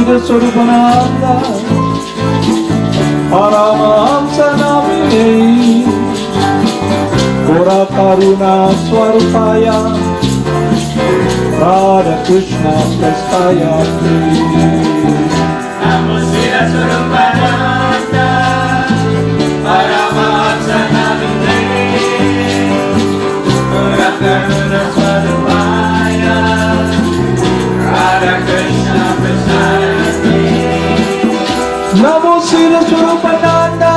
Siddhaswarupananda Paramahamsa namine Gora Karuna Swarupaya Radha Krishna Prestaya Namo Siddhaswarupananda Paramahamsa namine Gora Karuna Swarupaya Radha Krishna Prestaya Namo Siddhaswarupananda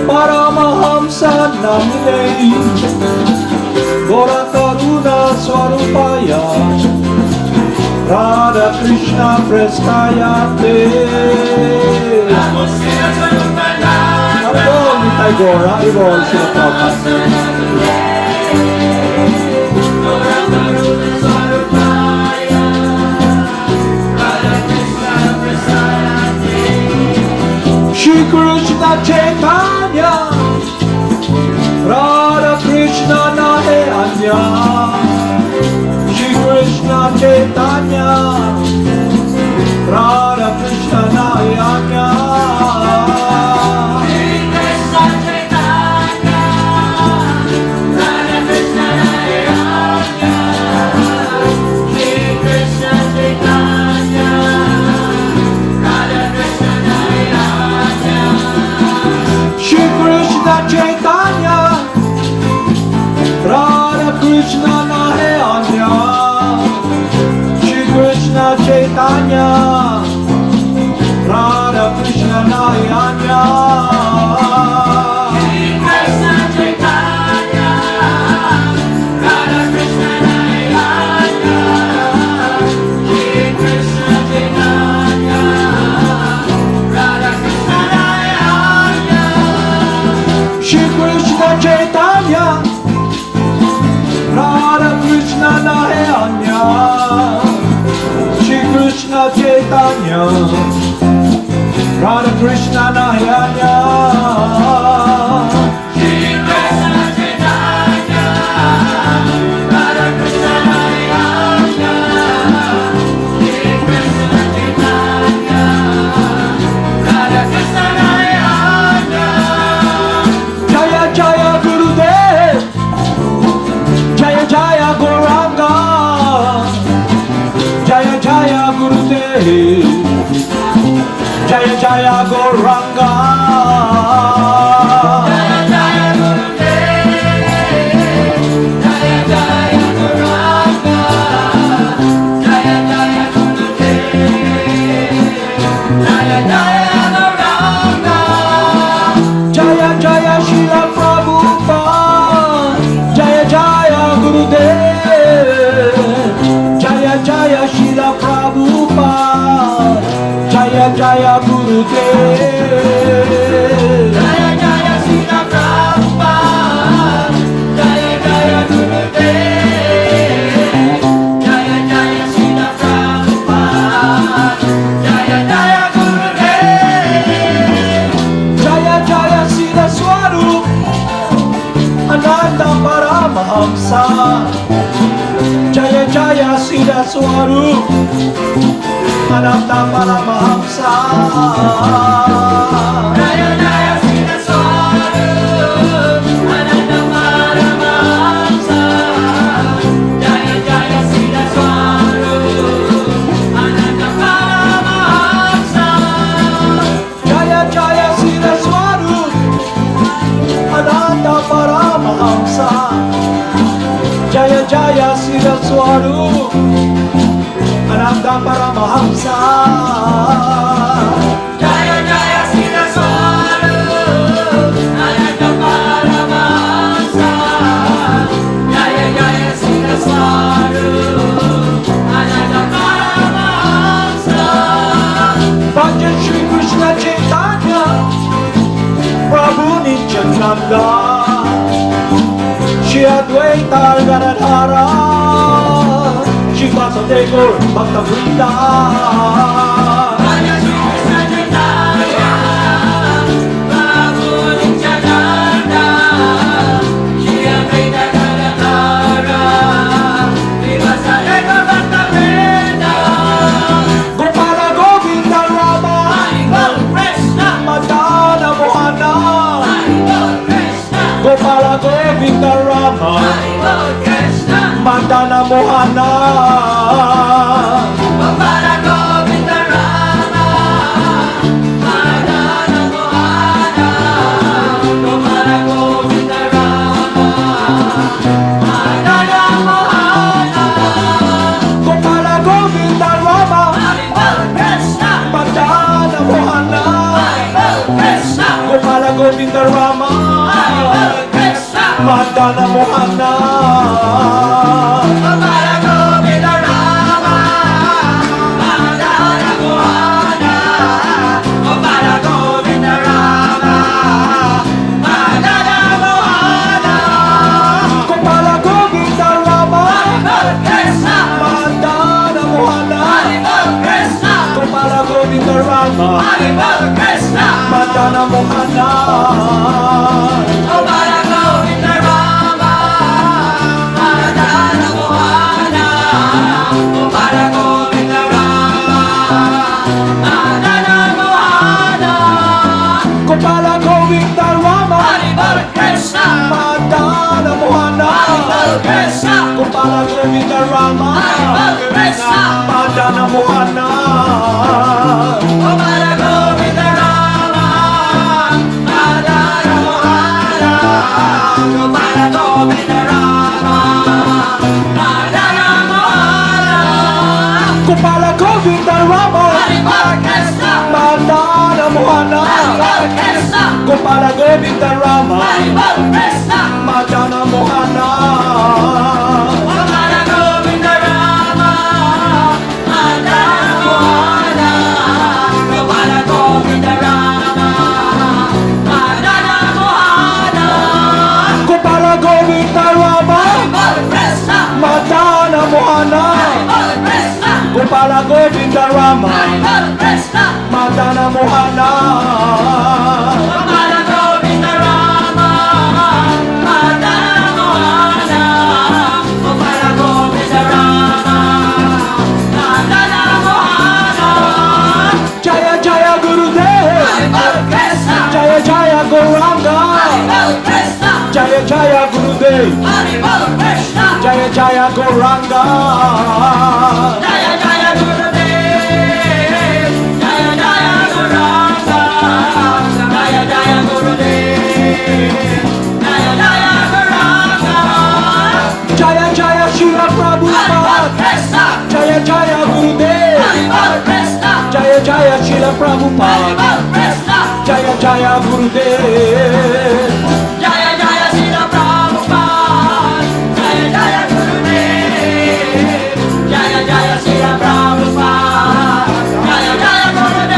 Paramahamsa namine Gora Karuna Swarupaya Radha Krishna Prestaya Namo Siddhaswarupananda Haribol Nitai Gaur, Haribol Srila Prabhupada Gora Karuna Swarupaya Radha Krishna Prestaya Shri Krishna Chaitanya Radha Krishna Nahe Anya Shri Krishna Chaitanya Radha Krishna Nahe Anya Shri Krishna Chaitanya Radha Krishna Nahe Anya Shri Krishna Chaitanya Radha Krishna Nahe Anya Shri Krishna Chaitanya Radha Krishna Nahe Anya Shri Krishna Chaitanya Radha Krishna Nahe Anya Jaya Jaya Gurudev Jaya Jaya Gauranga Jaya Jaya Gurudev Jaya Jaya Gauranga Jaya Jaya Srila Prabhupada Jaya Jaya Gurudev Jaya Jaya Srila Prabhupada Jaya Jaya Gurudev Jaya Jaya Srila Prabhupada Jaya Jaya Gurudev Jaya Jaya Srila Prabhupada Jaya Jaya Gurudev Jaya Jaya Siddhaswarupananda Paramahamsa Jaya Jaya Siddhaswarupananda Paramahamsa Jaya Jaya Siddhaswarupananda Paramahamsa Jaya Jaya Siddhaswarupananda Paramahamsa Jaya Jaya Siddhaswarupananda Paramahamsa Jaya Jaya Siddhaswarupananda Paramahamsa Jaya Jaya Siddhaswarupananda Paramahamsa Jaya Jaya Siddhaswarupananda Paramahamsa Bhaja Shri Krishna Chaitanya Prabhu Nityananda Shri Advaita Gadadhara Shri Vasudeva Gaur Bhakta Vrinda Bhaja Shri Krishna Chaitanya Prabhu Nityananda Shri Advaita Gadadhara Shri Vasudeva Bhakta Vrinda Govinda Rama, Haribol Krishna, Madana Mohana, Gopala Govinda Rama, Madana Mohana, Gopala Govinda Rama, Madana Mohana, Gopala Govinda Rama, Haribol Krishna, Madana Mohana, Haribol Krishna, Gopala Govinda Rama, Haribol Krishna, Madana Mohana, Gopala Govinda Rama, Madana Mohana, Gopala Govinda Rama, Madana Mohana, Gopala Govinda Rama, Haribol Krishna, Madana Mohana, Haribol Krishna, Gopala Govinda Rama, Haribol Krishna, Madana Mohana, Gopala Govinda Rama, Madana Mohana, Gopala Govinda Rama, Madana Mohana, Gopala Govinda Rama, Haribol Krishna, Madana Mohana, Haribol Krishna, Gopala Govinda Rama, Haribol Krishna, Madana Mohana, Gopala Govinda Rama, Madana Mohana, Gopala Govinda Rama, Madana Mohana, Gopala Govinda Rama, Haribol Krishna, Madana Mohana, Haribol Krishna, Gopala Govinda Rama, Haribol Krishna, Madana Mohana, Gopala Govinda Rama, Madana Mohana, Gopala Govinda Rama, Madana Mohana, Gopala Govinda Rama, Haribol Krishna, Madana Mohana, Haribol Krishna, Gopala Govinda Rama, Haribol Krishna, Madana Mohana, Gopala Govinda Rama, Madana Mohana, Gopala Govinda Rama, Madana Mohana, Jaya Jaya Gurudev, Haribol Krishna, Jaya Jaya Gauranga, Haribol Krishna, Jaya Jaya Gurudev, Haribol Krishna, Jaya Jaya Gauranga, Jaya Jaya Gurudev, Jaya Jaya Guranga, Jaya Jaya Gurudev, Jaya Jaya Guranga, Jaya Jaya Shila Haribol Prabhupada, Krishna, Jaya Jaya Gurudev, Haribol Krishna, Jaya Jaya Shila Prabhupada, Haribol Krishna, Jaya Jaya Gurudev, Jaya Jaya Srila Prabhupada, Jaya Jaya Gurudev, Jaya Jaya Srila Prabhupada, Jaya Jaya Gurudev.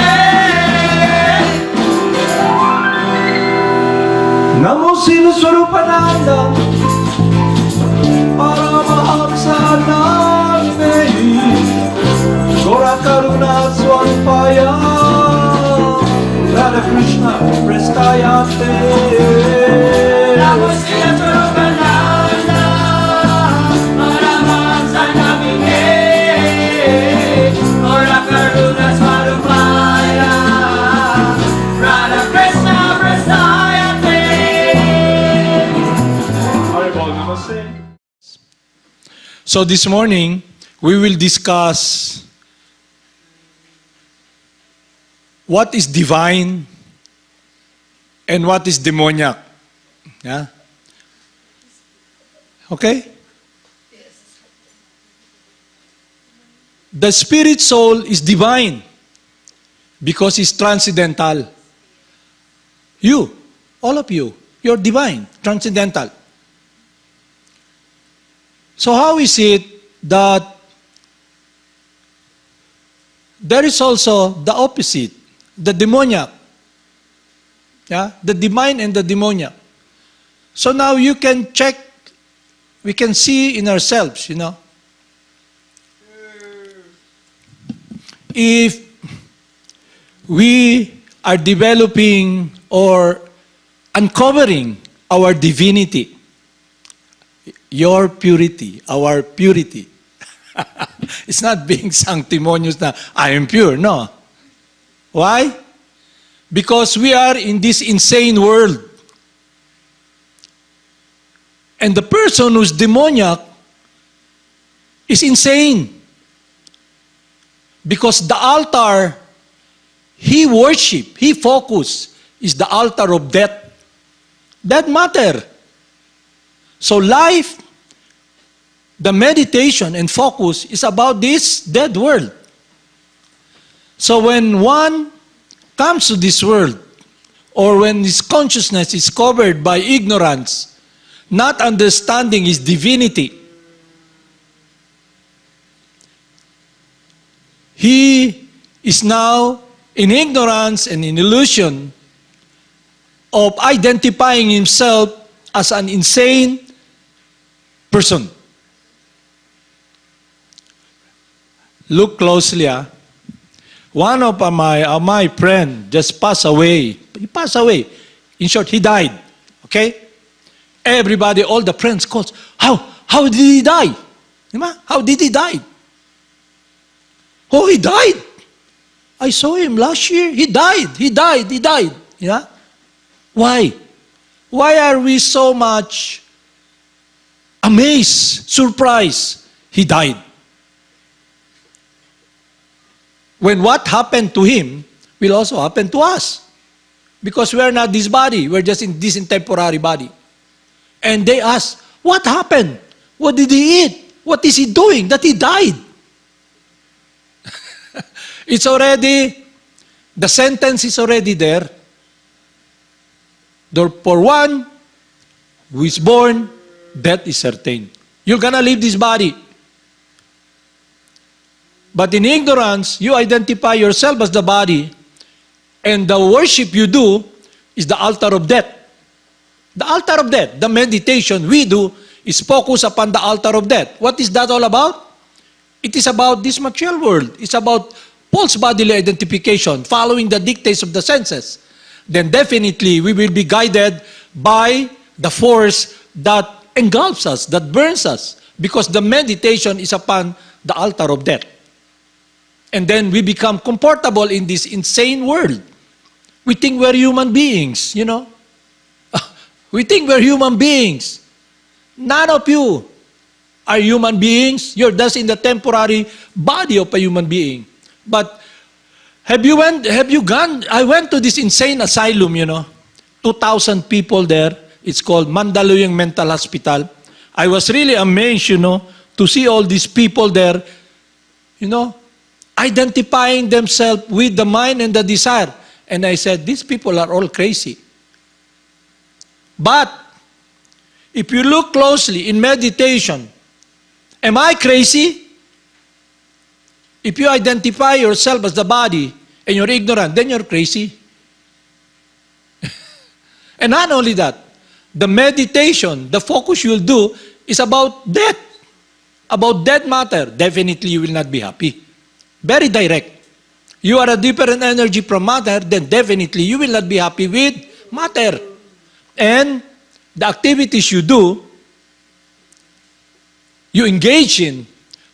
Namo Siddhaswarupananda, Paramahamsa Name, Gora Karuna Swarupaya, Radha Krishna Prestayate. Namo Siddhaswarupananda, Paramahamsa Namine, Ora Karuna Swarupaya, Radha Krishna Prasayate. So this morning, we will discuss what is divine and what is demoniac. Yeah? Okay? The spirit soul is divine because it's transcendental. You, all of you, you're divine, transcendental. So how is it that there is also the opposite, the demoniac? Yeah? The divine and the demoniac. So now you can check, we can see in ourselves, you know. If we are developing or uncovering our divinity, your purity, our purity. It's not being sanctimonious na, I am pure, no. Why? Because we are in this insane world. And the person who's demoniac is insane. Because the altar he worship, he focus, is the altar of death. Dead matter. So life, the meditation and focus is about this dead world. So when one comes to this world, or when his consciousness is covered by ignorance, not understanding his divinity, he is now in ignorance and in illusion of identifying himself as an insane person. Look closely. One of my friend just passed away. He passed away. In short, he died. Okay? Everybody, all the friends calls, how did he die? How did he die? Oh, he died. I saw him last year. He died. Yeah? Why? Why are we so much amazed, surprised? He died. When what happened to him will also happen to us. Because we are not this body. We're just in this temporary body. And they ask, what happened? What did he eat? What is he doing that he died? It's already, the sentence is already there. For one who is born, death is certain. You're gonna leave this body. But in ignorance, you identify yourself as the body, and the worship you do is the altar of death. The altar of death, the meditation we do is focused upon the altar of death. What is that all about? It is about this material world. It's about false bodily identification, following the dictates of the senses. Then definitely we will be guided by the force that engulfs us, that burns us, because the meditation is upon the altar of death. And then we become comfortable in this insane world. We think we're human beings, you know. We think we're human beings. None of you are human beings. You're just in the temporary body of a human being. But have you gone? I went to this insane asylum, you know. 2,000 people there. It's called Mandaluyong Mental Hospital. I was really amazed, you know, to see all these people there, you know, identifying themselves with the mind and the desire. And I said, these people are all crazy. But if you look closely in meditation, am I crazy? If you identify yourself as the body and you're ignorant, then you're crazy. And not only that, the meditation, the focus you'll do is about death, about dead matter. Definitely you will not be happy. Very direct. You are a different energy from matter, then definitely you will not be happy with matter. And the activities you do, you engage in,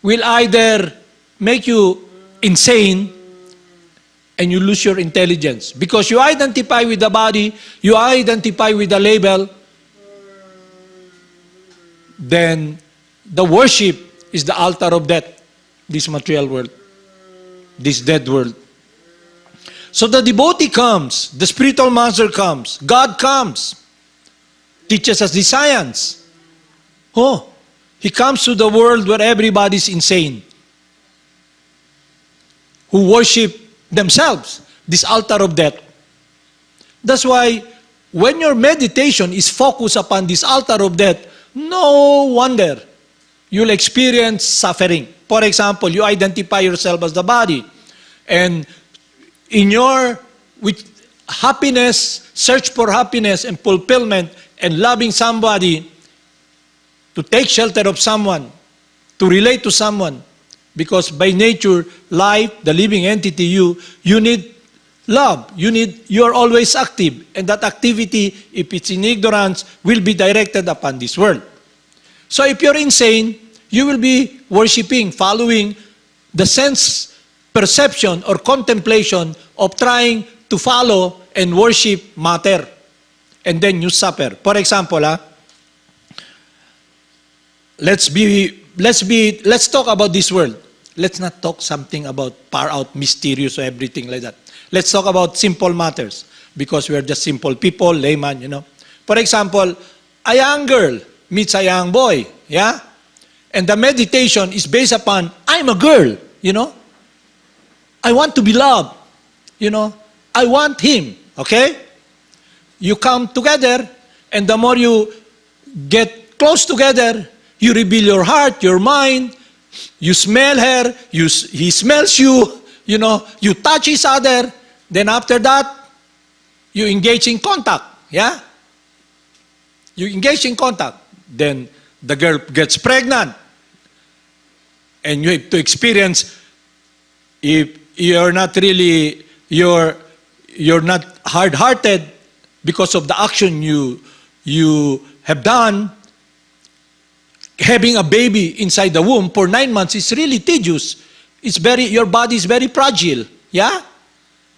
will either make you insane and you lose your intelligence. Because you identify with the body, you identify with the label, then the worship is the altar of death, this material world, this dead world. So the devotee comes, the spiritual master comes, God comes, teaches us the science. Oh, he comes to the world where everybody's insane, who worship themselves, this altar of death. That's why when your meditation is focused upon this altar of death, no wonder you'll experience suffering. For example, you identify yourself as the body, and in your with happiness, search for happiness and fulfillment and loving somebody, to take shelter of someone, to relate to someone, because by nature, life, the living entity, you need love. You are always active, and that activity, if it's in ignorance, will be directed upon this world. So if you're insane, you will be worshiping, following the sense perception or contemplation of trying to follow and worship matter. And then you suffer. For example, let's talk about this world. Let's not talk something about far out, mysterious or everything like that. Let's talk about simple matters because we are just simple people, layman, you know. For example, a young girl meets a young boy, yeah? And the meditation is based upon, I'm a girl, you know. I want to be loved, you know. I want him, okay? You come together, and the more you get close together, you reveal your heart, your mind, you smell her, he smells you, you know, you touch each other, then after that, you engage in contact, yeah? You engage in contact, then the girl gets pregnant, and you have to experience, if you're not really, you're not hard-hearted because of the action you have done. Having a baby inside the womb for 9 months is really tedious. Your body is very fragile, yeah?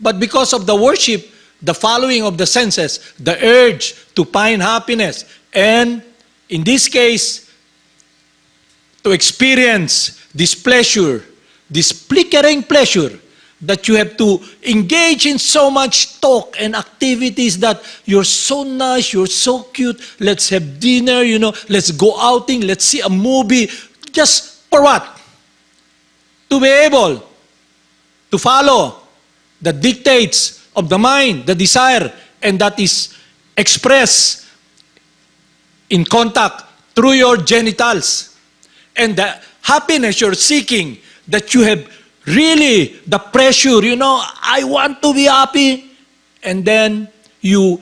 But because of the worship, the following of the senses, the urge to find happiness, and in this case, to experience this pleasure, this flickering pleasure, that you have to engage in so much talk and activities that you're so nice, you're so cute, let's have dinner, you know, let's go outing, let's see a movie. Just for what? To be able to follow the dictates of the mind, the desire, and that is expressed in contact through your genitals. And the happiness you're seeking, that you have really the pressure, you know, I want to be happy, and then you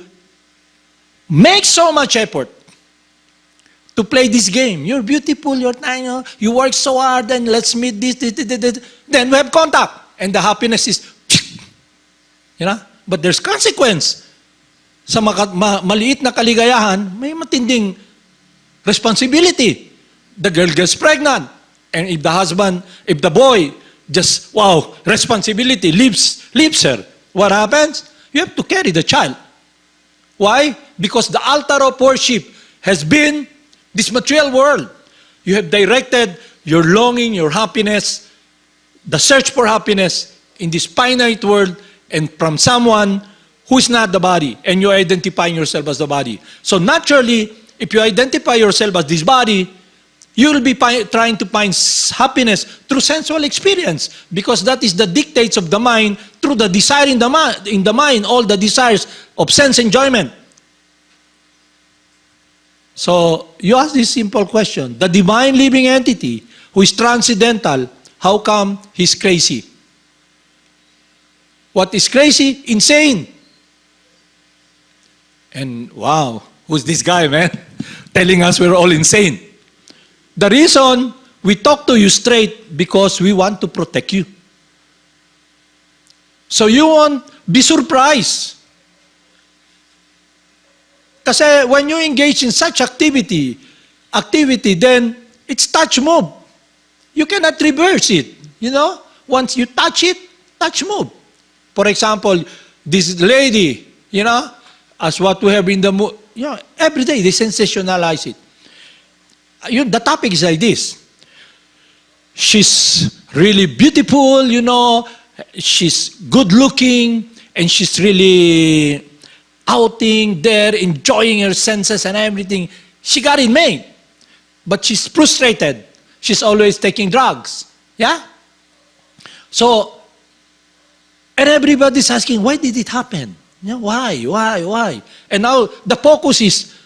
make so much effort to play this game. You're beautiful, you're tiny, you work so hard, and let's meet this. Then we have contact, and the happiness is, you know, but there's consequence. Sa maliit na kaligayahan, may matinding responsibility. The girl gets pregnant, and if the boy just, wow, responsibility leaves her. What happens? You have to carry the child. Why? Because the altar of worship has been this material world. You have directed your longing, your happiness, the search for happiness in this finite world, and from someone who is not the body, and you're identifying yourself as the body. So naturally, if you identify yourself as this body, you will be trying to find happiness through sensual experience, because that is the dictates of the mind, through the desire in the mind, all the desires of sense enjoyment. So you ask this simple question: the divine living entity who is transcendental, how come he's crazy? What is crazy? Insane. And wow, who's this guy, man? Telling us we're all insane. The reason we talk to you straight, because we want to protect you. So you won't be surprised. Kasi when you engage in such activity, then it's touch move. You cannot reverse it. You know? Once you touch it, touch move. For example, this lady, you know, as what we have in the, you know, every day they sensationalize it. The topic is like this. She's really beautiful, you know, she's good looking, and she's really outing there, enjoying her senses and everything. She got it made. But she's frustrated. She's always taking drugs. Yeah? So, and everybody's asking, why did it happen? You know, why? And now the focus is,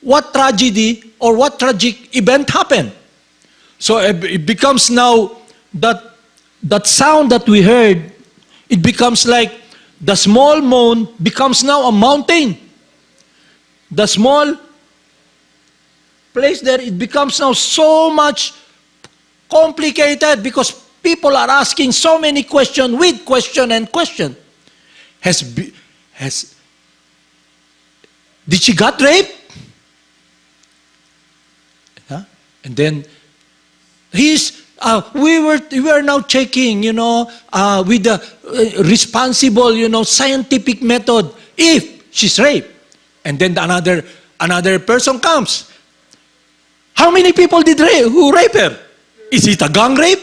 what tragedy or what tragic event happened? So it becomes now that sound that we heard, it becomes like the small moan becomes now a mountain. The small place there, it becomes now so much complicated because people are asking so many questions with question and question. Did she got raped? And then we were now checking, you know, with the responsible, you know, scientific method if she's raped. And then another person comes. How many people who rape her? Is it a gang rape?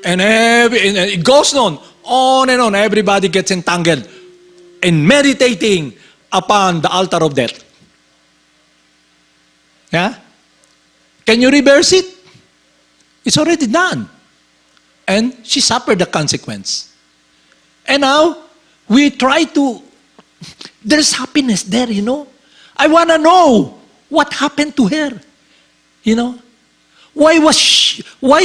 And it goes on and on. Everybody gets entangled in meditating upon the altar of death. Yeah? Can you reverse it? It's already done. And she suffered the consequence. And now, we try to, there's happiness there, you know. I want to know what happened to her. You know. Why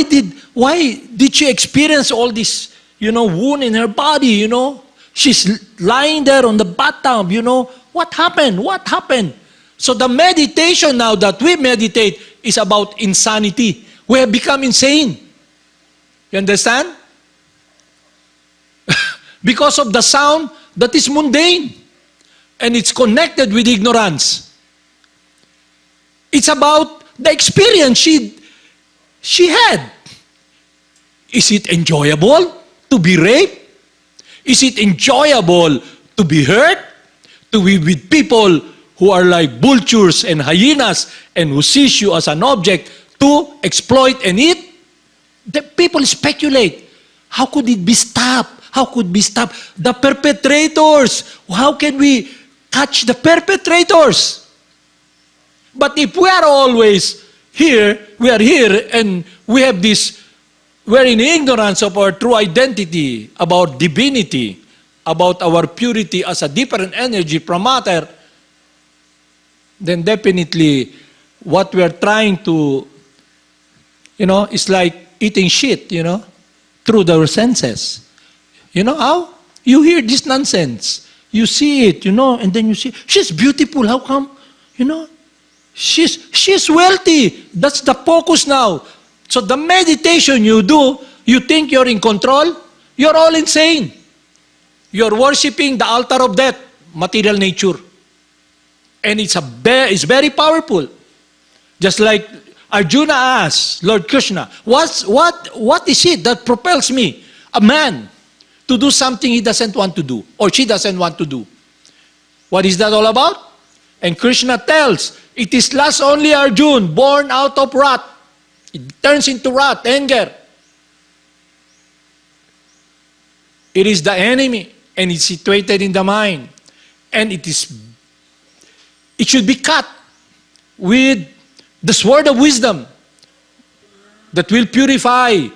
did she experience all this, you know, wound in her body, you know? She's lying there on the bathtub, you know. What happened? What happened? So the meditation now that we meditate is about insanity. We have become insane. You understand? Because of the sound that is mundane. And it's connected with ignorance. It's about the experience she had. Is it enjoyable to be raped? Is it enjoyable to be hurt? To be with people who are like vultures and hyenas and who sees you as an object to exploit and eat? The people speculate. How could it be stopped? How could be stopped? The perpetrators. How can we catch the perpetrators? But if we are always here, we are here and we have this, we're in ignorance of our true identity, about divinity, about our purity as a different energy from matter, then definitely what we're trying to, you know, is like eating shit, you know, through our senses. You know how? You hear this nonsense. You see it, you know, and then you see, she's beautiful. How come? You know, she's wealthy. That's the focus now. So the meditation you do, you think you're in control, you're all insane. You're worshiping the altar of death, material nature. And it's very powerful. Just like Arjuna asked Lord Krishna, what is it that propels me, a man, to do something he doesn't want to do, or she doesn't want to do? What is that all about? And Krishna tells, it is last only Arjuna, born out of wrath. It turns into wrath, anger. It is the enemy, and it's situated in the mind. And it should be cut with the sword of wisdom that will purify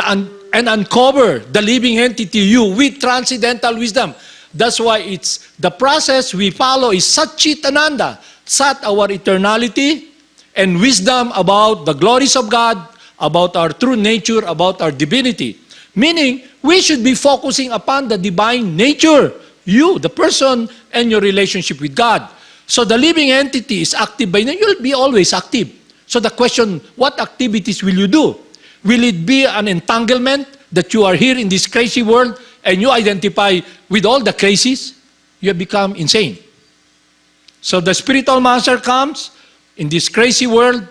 and uncover the living entity you with transcendental wisdom. That's why it's the process we follow is Satchitananda, Sat, our eternality, and wisdom about the glories of God, about our true nature, about our divinity. Meaning, we should be focusing upon the divine nature, you, the person, and your relationship with God. So the living entity is active by now. You'll be always active. So the question, what activities will you do? Will it be an entanglement that you are here in this crazy world and you identify with all the crazies? You have become insane. So the spiritual master comes in this crazy world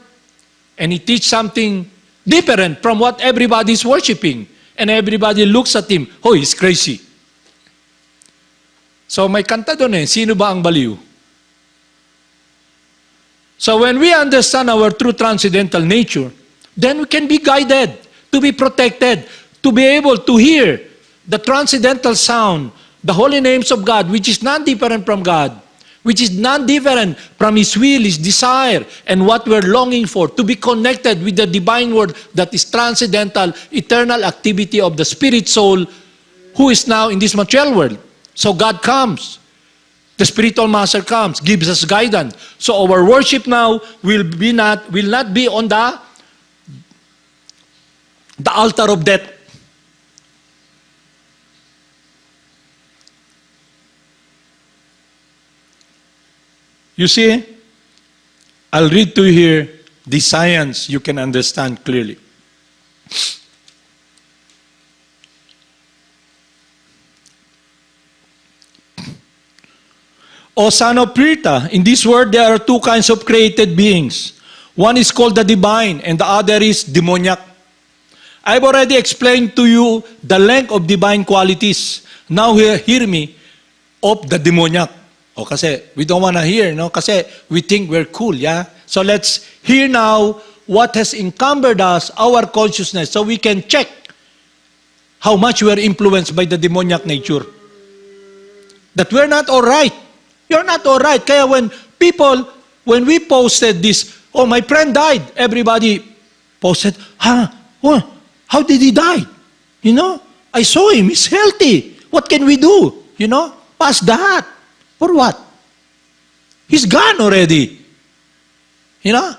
and he teaches something different from what everybody is worshiping. And everybody looks at him, oh, he's crazy. So may kanta doon sino ba ang baliw? So when we understand our true transcendental nature, then we can be guided, to be protected, to be able to hear the transcendental sound, the holy names of God, which is non-different from God, which is non-different from His will, His desire, and what we're longing for, to be connected with the divine word that is transcendental, eternal activity of the spirit soul who is now in this material world. So God comes. The spiritual master comes, gives us guidance. So our worship now will not be on the altar of death. You see, I'll read to you here the science you can understand clearly. O son of Prita, in this world there are two kinds of created beings. One is called the divine and the other is demoniac. I've already explained to you the length of divine qualities. Now hear me of the demoniac. O kasi we don't want to hear, no? Kasi we think we're cool, yeah? So let's hear now what has encumbered us, our consciousness, so we can check how much we are influenced by the demoniac nature. That we're not all right. You're not all right. Kaya when we posted this, oh, my friend died, everybody posted, oh, how did he die? You know, I saw him, he's healthy. What can we do? You know, pass that. For what? He's gone already. You know?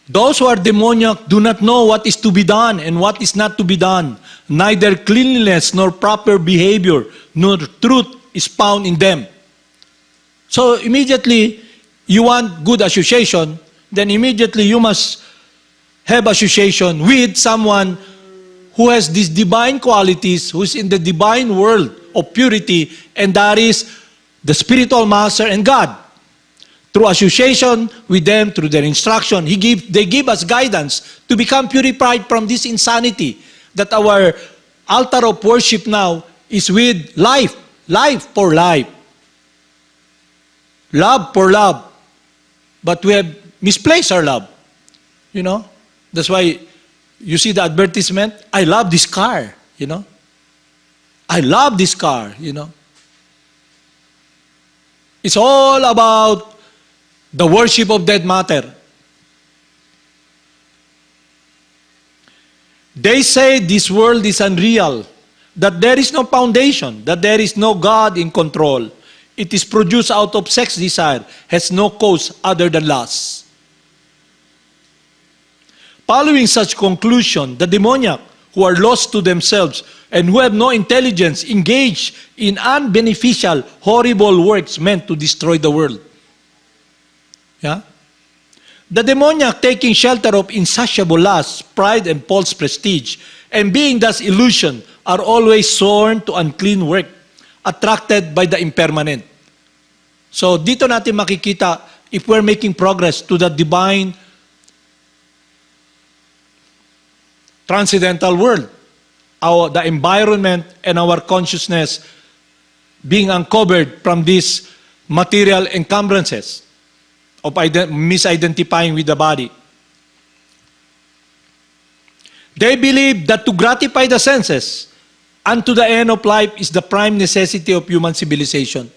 Those who are demoniac do not know what is to be done and what is not to be done. Neither cleanliness nor proper behavior nor truth is found in them. So immediately, you want good association, then immediately you must have association with someone who has these divine qualities, who is in the divine world of purity, and that is the spiritual master and God. Through association with them, through their instruction, they give us guidance to become purified from this insanity that our altar of worship now is with life for life, love for love. But we have misplaced our love. You know? That's why you see the advertisement, I love this car, you know? I love this car, you know? It's all about the worship of dead matter. They say this world is unreal, that there is no foundation, that there is no God in control. It is produced out of sex desire, has no cause other than lust. Following such conclusion, the demoniac, who are lost to themselves and who have no intelligence, engage in unbeneficial, horrible works meant to destroy the world. Yeah? The demoniac, taking shelter of insatiable lust, pride, and false prestige, and being thus illusion, are always sworn to unclean work, attracted by the impermanent. So dito natin makikita if we're making progress to the divine transcendental world, the environment and our consciousness being uncovered from these material encumbrances of misidentifying with the body. They believe that to gratify the senses unto the end of life is the prime necessity of human civilization.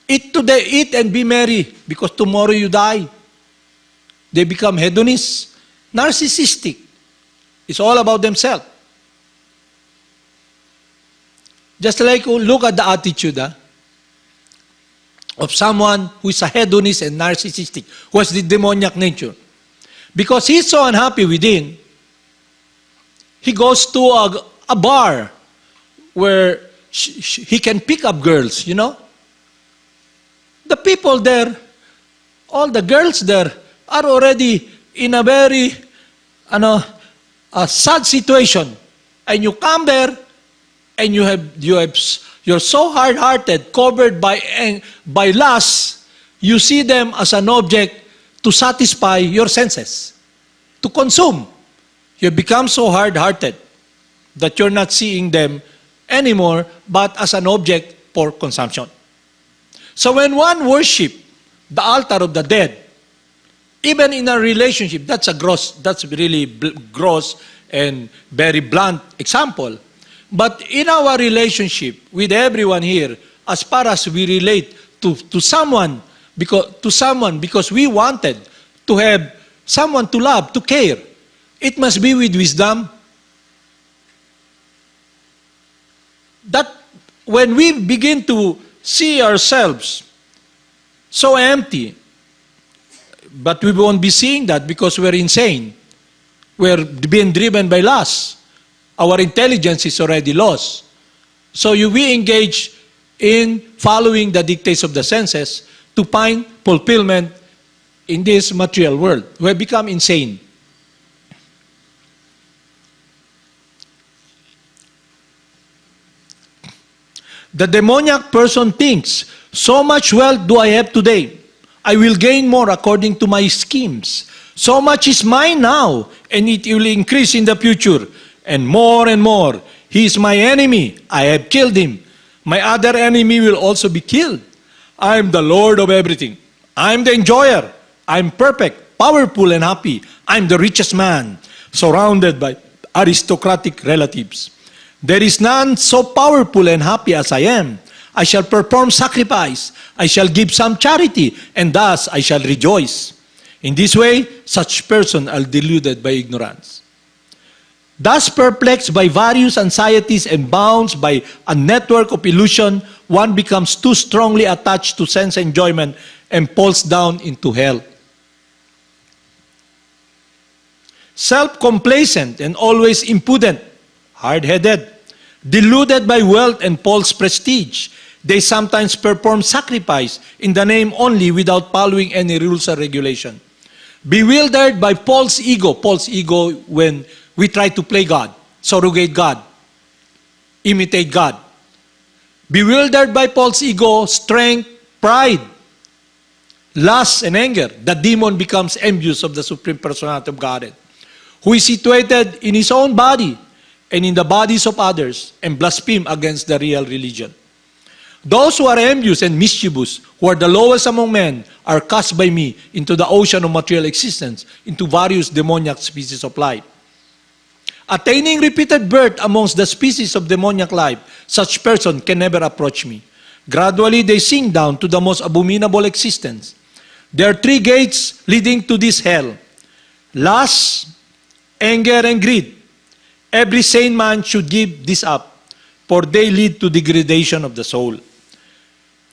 Eat today, eat and be merry, because tomorrow you die. They become hedonists, narcissistic. It's all about themselves. Just like look at the attitude of someone who is a hedonist and narcissistic, who has the demoniac nature. Because he's so unhappy within, he goes to a bar where he can pick up girls, you know. The people there, all the girls there, are already in a very a sad situation. And you come there, and you're so hard-hearted, covered by lust, you see them as an object to satisfy your senses, to consume. You become so hard-hearted that you're not seeing them anymore, but as an object for consumption. So when one worships the altar of the dead, even in a relationship, that's really gross and very blunt example. But in our relationship with everyone here, as far as we relate to someone, because we wanted to have someone to love, to care, it must be with wisdom. That when we begin to see ourselves so empty, but we won't be seeing that because we're insane. We're being driven by lust. Our intelligence is already lost. So we engage in following the dictates of the senses to find fulfillment in this material world. We have become insane. The demoniac person thinks, so much wealth do I have today. I will gain more according to my schemes. So much is mine now, and it will increase in the future. And more, he is my enemy. I have killed him. My other enemy will also be killed. I am the Lord of everything. I am the enjoyer. I am perfect, powerful, and happy. I am the richest man, surrounded by aristocratic relatives. There is none so powerful and happy as I am. I shall perform sacrifice. I shall give some charity, and thus I shall rejoice. In this way, such persons are deluded by ignorance. Thus perplexed by various anxieties and bound by a network of illusion, one becomes too strongly attached to sense enjoyment and falls down into hell. Self-complacent and always impudent, hard-headed, deluded by wealth and false prestige, they sometimes perform sacrifice in the name only without following any rules or regulation. Bewildered by false ego when we try to play God, surrogate God, imitate God. Bewildered by false ego, strength, pride, lust, and anger, the demon becomes envious of the Supreme Personality of Godhead, who is situated in his own body and in the bodies of others, and blaspheme against the real religion. Those who are envious and mischievous, who are the lowest among men, are cast by me into the ocean of material existence, into various demoniac species of life. Attaining repeated birth amongst the species of demoniac life, such person can never approach me. Gradually, they sink down to the most abominable existence. There are three gates leading to this hell: lust, anger, and greed. Every sane man should give this up, for they lead to degradation of the soul.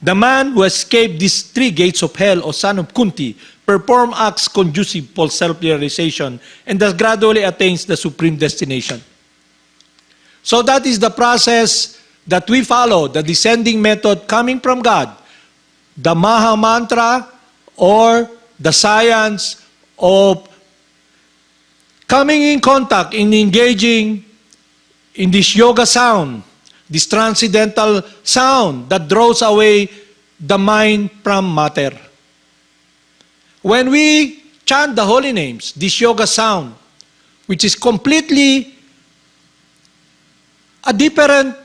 The man who escaped these three gates of hell, O son of Kunti, perform acts conducive for self-realization and thus gradually attains the supreme destination. So that is the process that we follow, the descending method coming from God, the Maha Mantra, or the science of coming in contact, in engaging in this yoga sound, this transcendental sound that draws away the mind from matter. When we chant the holy names, this yoga sound, which is completely a different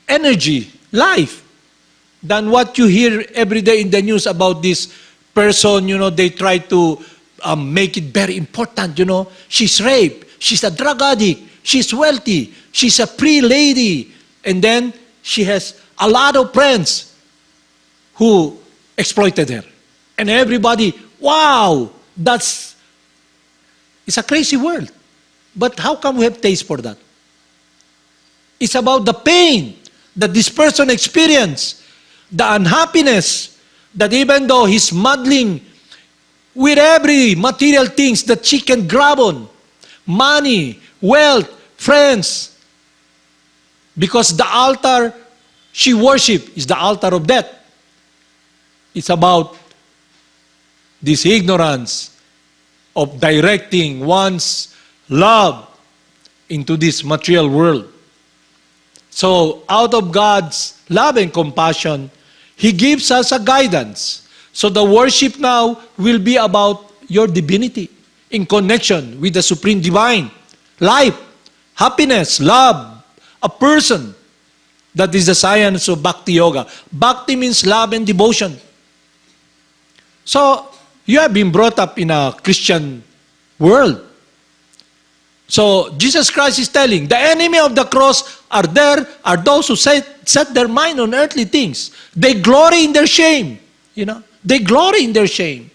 energy, life, than what you hear every day in the news about this person, they try to make it very important, she's raped, she's a drug addict, she's wealthy, she's a free lady, and then she has a lot of friends who exploited her. And everybody, wow, it's a crazy world. But how come we have taste for that? It's about the pain that this person experienced, the unhappiness that even though he's muddling with every material things that she can grab on, money, wealth, friends, because the altar she worships is the altar of death. It's about this ignorance of directing one's love into this material world. So, out of God's love and compassion, He gives us a guidance. So the worship now will be about your divinity in connection with the Supreme Divine. Life, happiness, love, a person. That is the science of Bhakti Yoga. Bhakti means love and devotion. So, you have been brought up in a Christian world. So, Jesus Christ is telling, the enemy of the cross are those who set their mind on earthly things. They glory in their shame. They glory in their shame.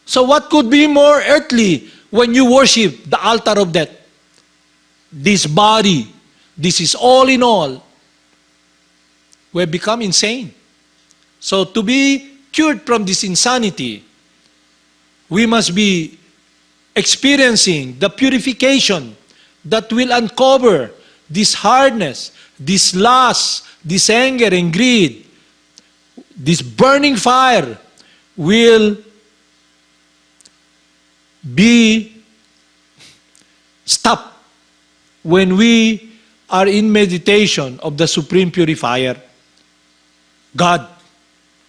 So what could be more earthly when you worship the altar of death? This body, this is all in all. We have become insane. So to be cured from this insanity, we must be experiencing the purification that will uncover this hardness, this lust, this anger and greed. This burning fire will be stopped when we are in meditation of the Supreme Purifier, God,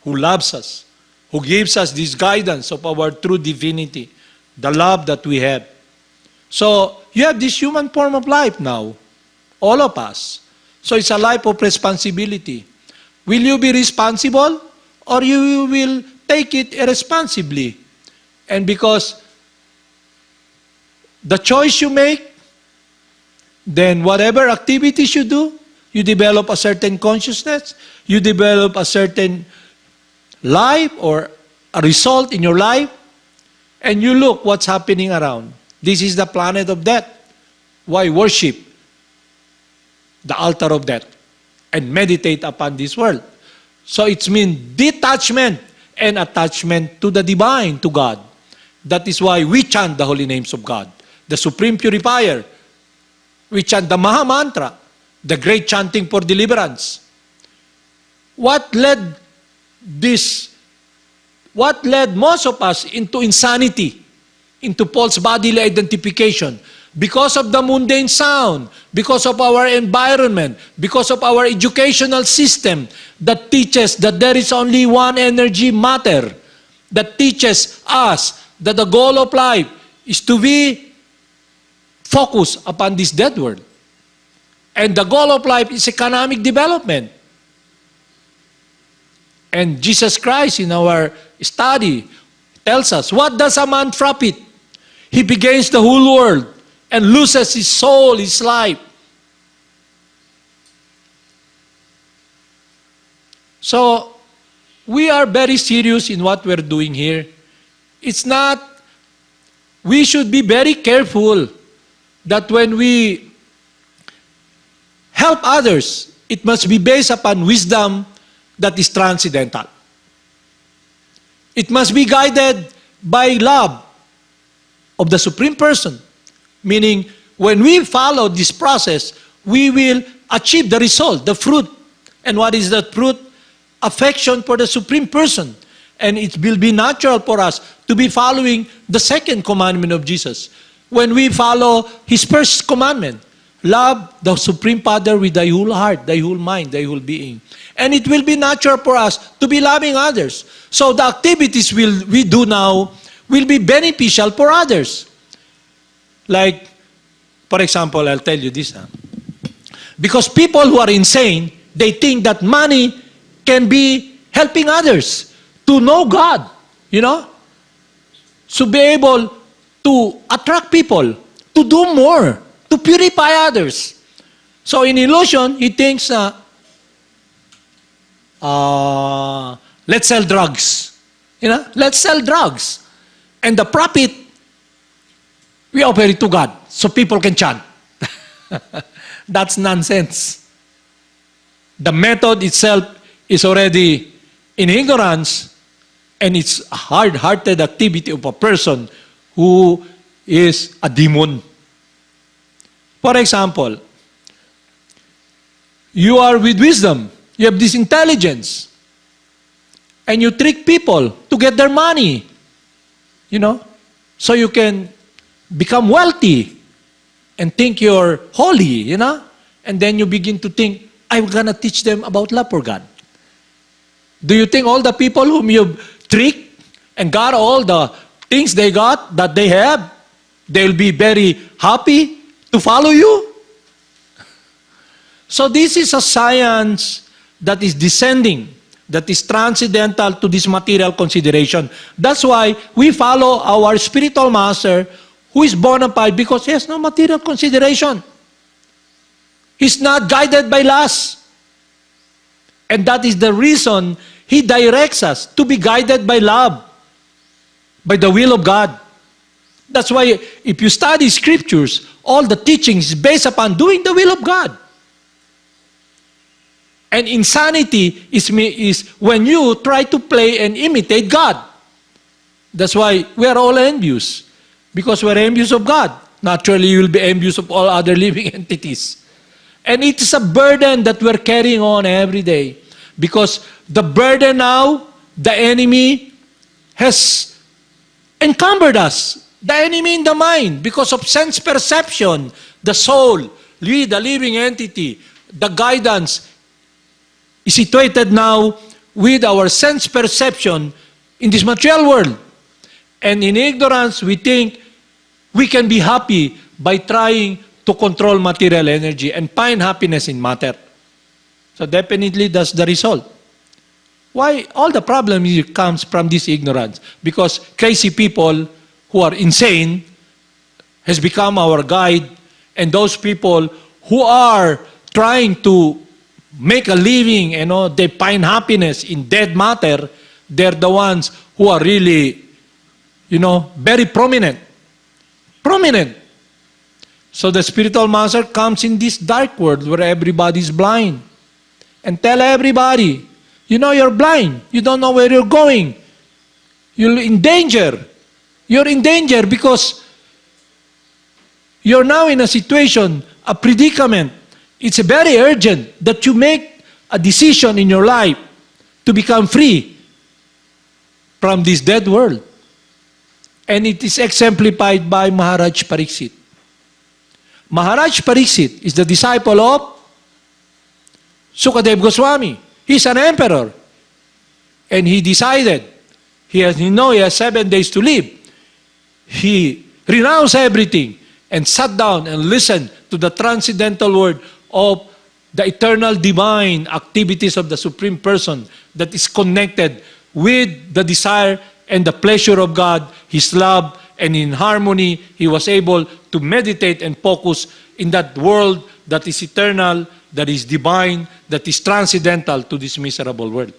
who loves us, who gives us this guidance of our true divinity, the love that we have. So, you have this human form of life now, All of us. So it's a life of responsibility. Will you be responsible or you will take it irresponsibly? And because the choice you make, then whatever activities you do, you develop a certain consciousness, you develop a certain life or a result in your life, and you look what's happening around. This is the planet of death. Why worship the altar of death and meditate upon this world? So it's mean detachment and attachment to the divine, to God. That is why we chant the holy names of God, the supreme purifier. We chant the Maha Mantra, the great chanting for deliverance. What led most of us into insanity, into false bodily identification? Because of the mundane sound, because of our environment, because of our educational system that teaches that there is only one energy, matter, that teaches us that the goal of life is to be focused upon this dead world. And the goal of life is economic development. And Jesus Christ in our study tells us, what does a man profit? He begins the whole world and loses his soul, his life. So, we are very serious in what we're doing here. It's not, we should be very careful that when we help others, it must be based upon wisdom that is transcendental. It must be guided by love of the Supreme Person. Meaning, when we follow this process, we will achieve the result, the fruit. And what is that fruit? Affection for the Supreme Person. And it will be natural for us to be following the second commandment of Jesus. When we follow His first commandment, love the Supreme Father with thy whole heart, thy whole mind, thy whole being. And it will be natural for us to be loving others. So the activities we do now will be beneficial for others. Like, for example, I'll tell you this. Because people who are insane, they think that money can be helping others to know God, to be able to attract people, to do more, to purify others. So in illusion, he thinks, let's sell drugs. Let's sell drugs. And the profit, we offer it to God so people can chant. That's nonsense. The method itself is already in ignorance, and it's a hard-hearted activity of a person who is a demon. For example, you are with wisdom, you have this intelligence, and you trick people to get their money, so you can become wealthy and think you're holy, and then you begin to think, I'm gonna teach them about love for God. Do you think all the people whom you tricked and got all the things they got, that they have, they'll be very happy to follow you? So this is a science that is descending, that is transcendental to this material consideration. That's why we follow our spiritual master, who is bona fide because he has no material consideration. He's not guided by lust. And that is the reason he directs us to be guided by love, by the will of God. That's why if you study scriptures, all the teachings is based upon doing the will of God. And insanity is when you try to play and imitate God. That's why we are all envious. Because we're envious of God. Naturally, you will be envious of all other living entities. And it is a burden that we're carrying on every day. Because the burden now, the enemy has encumbered us. The enemy in the mind, because of sense perception, the soul, the living entity, the guidance is situated now with our sense perception in this material world. And in ignorance, we think we can be happy by trying to control material energy and find happiness in matter. So definitely that's the result. Why? All the problem comes from this ignorance. Because crazy people who are insane has become our guide, and those people who are trying to make a living, they find happiness in dead matter, they're the ones who are really, very prominent. Prominent. So the spiritual master comes in this dark world where everybody's blind and tell everybody, you're blind. You don't know where you're going. You're in danger. You're in danger because you're now in a situation, a predicament. It's very urgent that you make a decision in your life to become free from this dead world. And it is exemplified by Maharaj Pariksit. Maharaj Pariksit is the disciple of Sukadev Goswami. He's an emperor. And he decided, he has 7 days to live. He renounced everything and sat down and listened to the transcendental word of the eternal divine activities of the Supreme Person that is connected with the desire and the pleasure of God, His love, and in harmony, he was able to meditate and focus in that world that is eternal, that is divine, that is transcendental to this miserable world.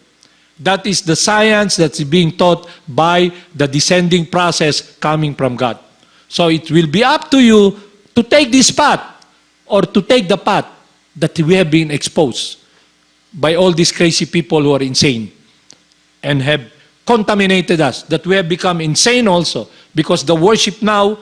That is the science that's being taught by the descending process coming from God. So it will be up to you to take this path or to take the path that we have been exposed by all these crazy people who are insane and have contaminated us, that we have become insane also. Because the worship now,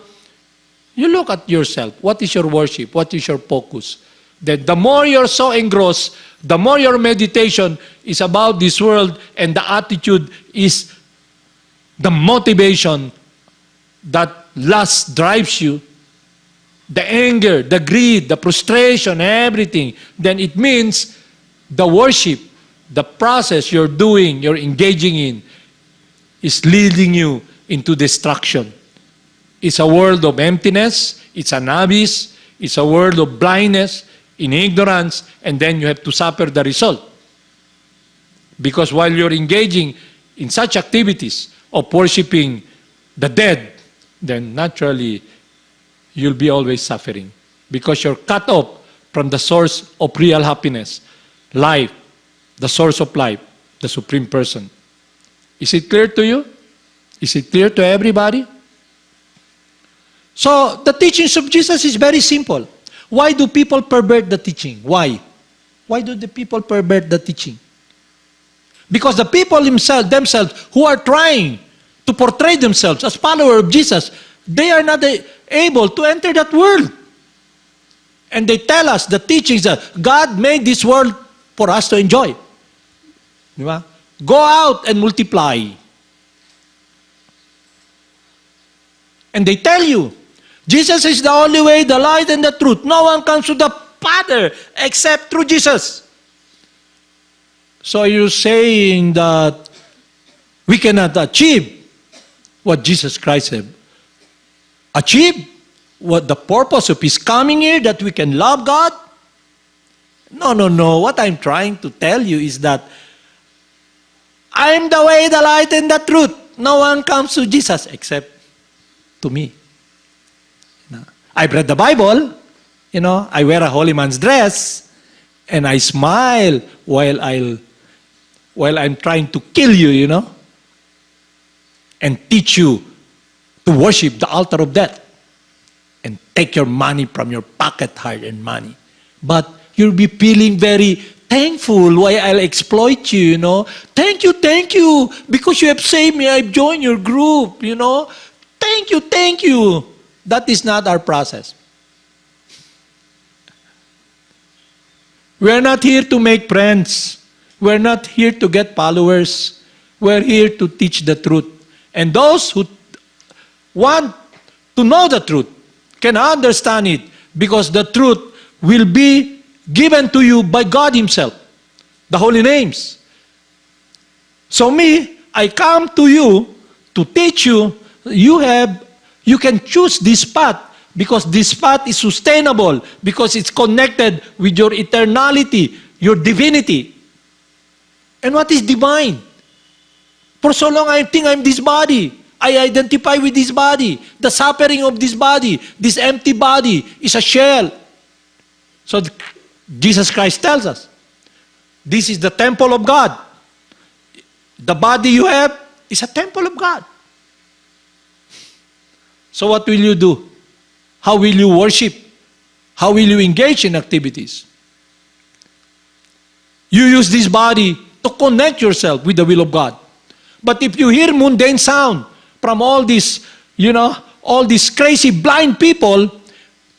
you look at yourself. What is your worship? What is your focus? That the more you're so engrossed, the more your meditation is about this world, and the attitude is the motivation that lust drives you, the anger, the greed, the frustration, everything, then it means the worship, the process you're doing, you're engaging in, is leading you into destruction. It's a world of emptiness, it's an abyss, it's a world of blindness, in ignorance, and then you have to suffer the result. Because while you're engaging in such activities of worshiping the dead, then naturally you'll be always suffering. Because you're cut off from the source of real happiness, life, the source of life, the Supreme Person. Is it clear to you? Is it clear to everybody? So, the teachings of Jesus is very simple. Why do people pervert the teaching? Why? Why do the people pervert the teaching? Because the people themselves who are trying to portray themselves as followers of Jesus, they are not able to enter that world. And they tell us the teachings that God made this world for us to enjoy. Diba? Go out and multiply. And they tell you, Jesus is the only way, the light, and the truth. No one comes to the Father except through Jesus. So you're saying that we cannot achieve what Jesus Christ said. Achieve what the purpose of His coming here, that we can love God? No. What I'm trying to tell you is that I am the way, the light, and the truth. No one comes to Jesus except to me. I've read the Bible, I wear a holy man's dress, and I smile while I'm trying to kill you, and teach you to worship the altar of death and take your money from your pocket, hard-earned money. But you'll be feeling very thankful why I'll exploit you, Thank you, because you have saved me, I've joined your group, Thank you. That is not our process. We're not here to make friends. We're not here to get followers. We're here to teach the truth. And those who want to know the truth can understand it, because the truth will be given to you by God Himself, the holy names. So I come to you to teach you. You can choose this path Because this path is sustainable, because it's connected with your eternality, your divinity. And what is divine? For so long I think I'm this body. I identify with this body. The suffering of this body, this empty body, is a shell. So Jesus Christ tells us, this is the temple of God. The body you have is a temple of God. So what will you do? How will you worship? How will you engage in activities? You use this body to connect yourself with the will of God. But if you hear mundane sound from all these, all these crazy blind people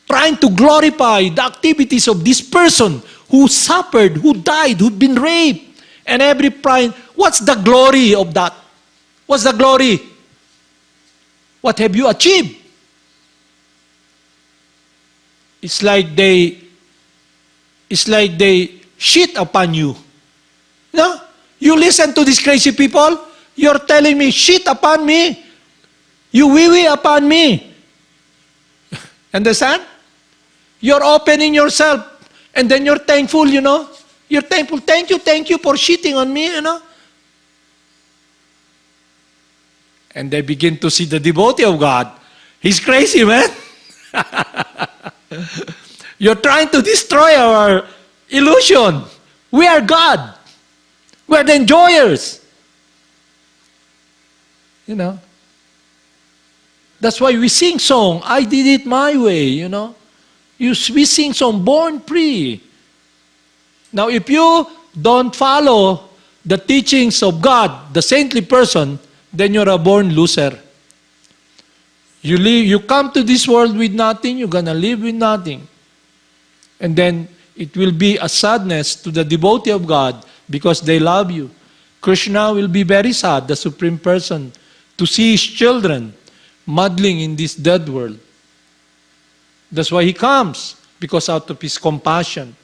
trying to glorify the activities of this person who suffered, who died, who'd been raped, and every pride, what's the glory of that? What's the glory? What have you achieved? It's like they shit upon you. No? You listen to these crazy people, you're telling me, shit upon me. You wee-wee upon me. Understand? You're opening yourself, and then you're thankful, You're thankful. Thank you for shitting on me, And they begin to see the devotee of God. He's crazy, man. You're trying to destroy our illusion. We are God. We're the enjoyers. That's why we sing song, I did it my way, We sing song, born free. Now, if you don't follow the teachings of God, the saintly person, then you're a born loser. You come to this world with nothing, you're gonna live with nothing. And then it will be a sadness to the devotee of God because they love you. Krsna will be very sad, the Supreme Person, to see his children muddling in this dead world. That's why he comes, because out of his compassion.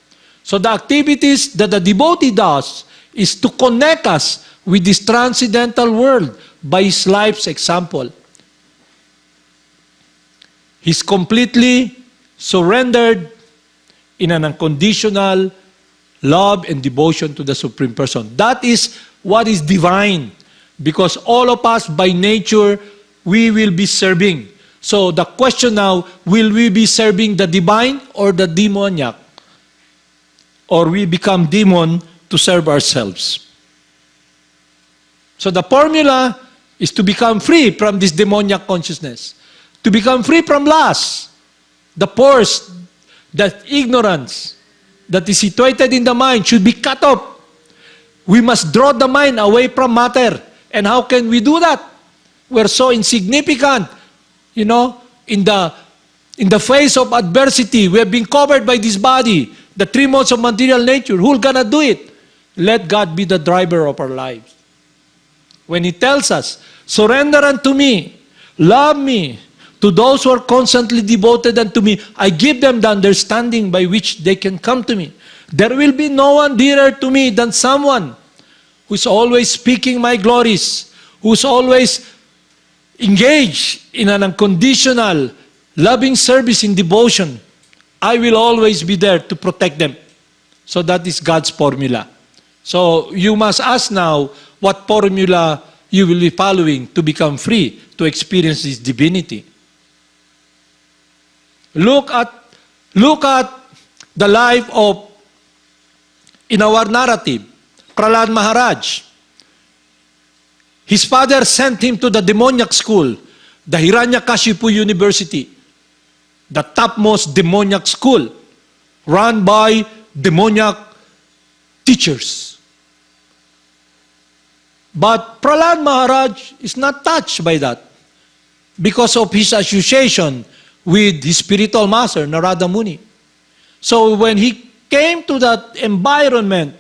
So the activities that the devotee does is to connect us with this transcendental world by his life's example. He's completely surrendered in an unconditional love and devotion to the Supreme Person. That is what is divine. Because all of us, by nature, we will be serving. So the question now, will we be serving the divine or the demoniac? Or we become demon to serve ourselves? So the formula is to become free from this demoniac consciousness. To become free from lust, the force, that ignorance that is situated in the mind should be cut off. We must draw the mind away from matter. And how can we do that? We're so insignificant. In the face of adversity, we have been covered by this body, the three modes of material nature. Who's gonna do it? Let God be the driver of our lives. When He tells us, surrender unto me, love me, to those who are constantly devoted unto me, I give them the understanding by which they can come to me. There will be no one dearer to me than someone who's always speaking my glories, who's always engaged in an unconditional, loving service in devotion. I will always be there to protect them. So that is God's formula. So you must ask now what formula you will be following to become free, to experience this divinity. Look at the life of, in our narrative, Prahlad Maharaj. His father sent him to the demoniac school, the Hiranyakashipu University, the topmost demoniac school, run by demoniac teachers. But Prahlad Maharaj is not touched by that because of his association with his spiritual master, Narada Muni. So when he came to that environment,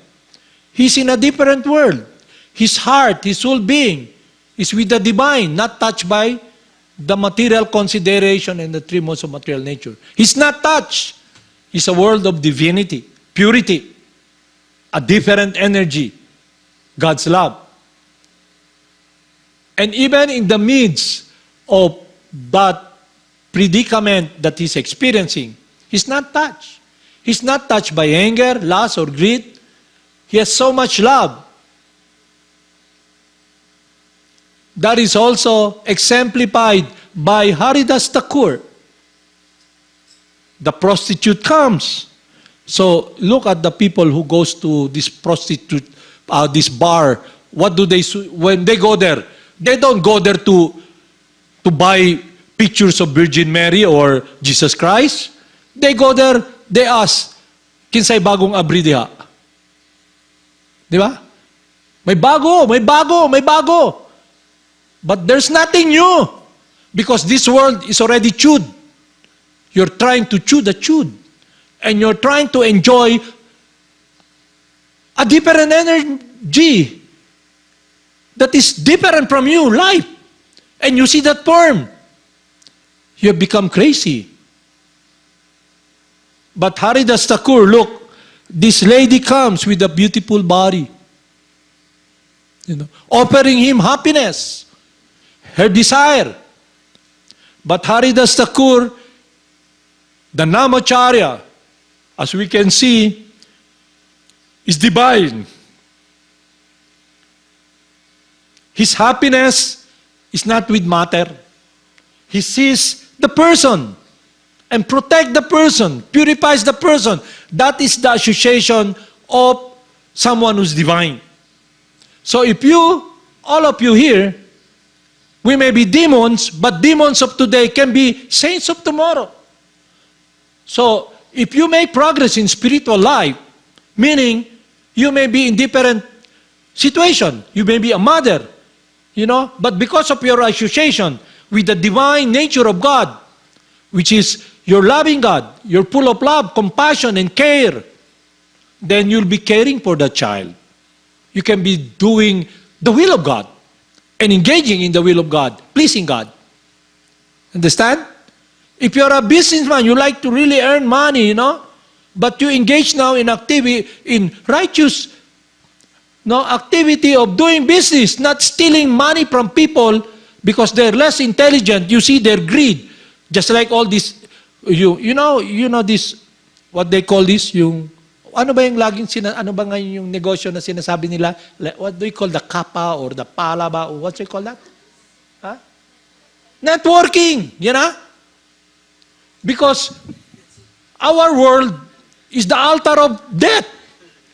he's in a different world. His heart, his whole being is with the divine, not touched by the material consideration and the three modes of material nature. He's not touched. He's a world of divinity, purity, a different energy, God's love. And even in the midst of that predicament that he's experiencing, he's not touched. He's not touched by anger, lust, or greed. He has so much love. That is also exemplified by Haridas Thakur. The prostitute comes. So look at the people who goes to this prostitute, this bar. What do they, when they go there? They don't go there to buy pictures of Virgin Mary or Jesus Christ. They go there, they ask, kinsay bagong abri diha? Di ba? May bago, may bago, may bago. But there's nothing new. Because this world is already chewed. You're trying to chew the chewed. And you're trying to enjoy a different energy that is different from you, life. And you see that form. You have become crazy. But Haridas Thakur, look, this lady comes with a beautiful body. Offering him happiness, her desire. But Haridas Thakur, the Namacharya, as we can see, is divine. His happiness is not with matter. He sees the person and protects the person, purifies the person. That is the association of someone who's divine. So if you, all of you here, we may be demons, but demons of today can be saints of tomorrow. So if you make progress in spiritual life, meaning you may be in different situation, you may be a mother, but because of your association with the divine nature of God, which is you're loving God, you're full of love, compassion, and care, then you'll be caring for the child. You can be doing the will of God and engaging in the will of God, pleasing God. Understand? If you're a businessman, you like to really earn money, but you engage now in righteous activity of doing business, not stealing money from people because they're less intelligent. You see their greed. Just like all this, you know this, what they call this, ano ba yung laging, ano ba ngayon yung negosyo na sinasabi nila? What do you call the kapa or the pala ba? Or what do you call that? Huh? Networking, Because our world is the altar of death.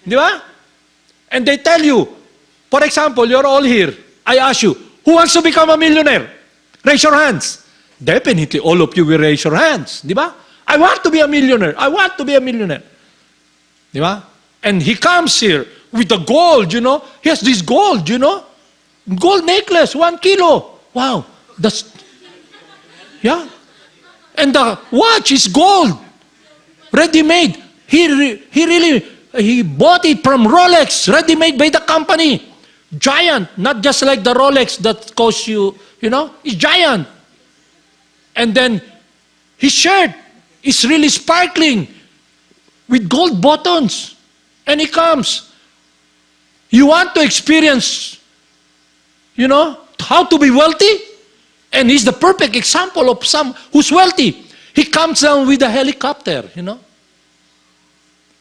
Di ba? And they tell you, for example, you're all here. I ask you, who wants to become a millionaire? Raise your hands. Definitely, all of you will raise your hands. Di ba? I want to be a millionaire. I want to be a millionaire. Di ba? And he comes here with the gold, He has this gold, Gold necklace, 1 kilo. Wow. That's, yeah. And the watch is gold. Ready-made. He bought it from Rolex, ready-made by the company. Giant, not just like the Rolex that costs you, it's giant. And then his shirt is really sparkling with gold buttons. And he comes. You want to experience, how to be wealthy? And he's the perfect example of some who's wealthy. He comes down with a helicopter,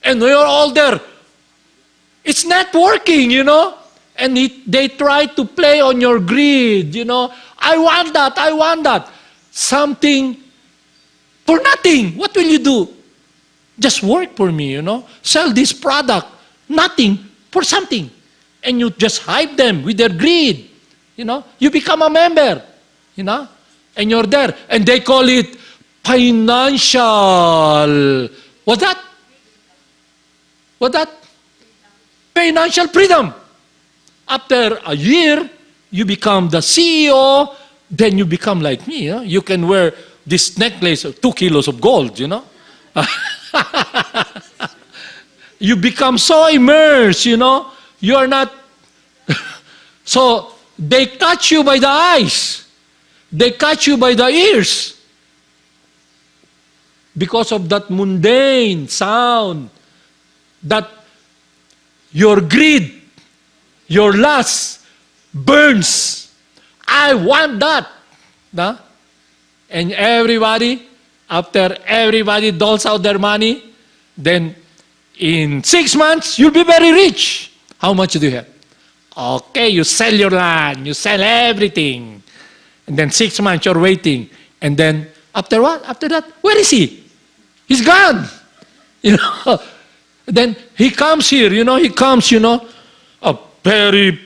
And we're all there. It's not working, And they try to play on your greed, I want that. Something for nothing. What will you do? Just work for me, Sell this product. Nothing for something. And you just hype them with their greed. You become a member. And you're there. And they call it financial. What's that? Financial freedom. After a year, you become the CEO, then you become like me. You can wear this necklace of 2 kilos of gold, You become so immersed, You are not. So, they catch you by the eyes. They catch you by the ears. Because of that mundane sound, that your greed, your lust burns. I want that. And everybody, after everybody doles out their money, then in 6 months, you'll be very rich. How much do you have? Okay, you sell your land, you sell everything. And then 6 months, you're waiting. And then, after what? After that, where is he? He's gone. You know, then he comes here, he comes, a very,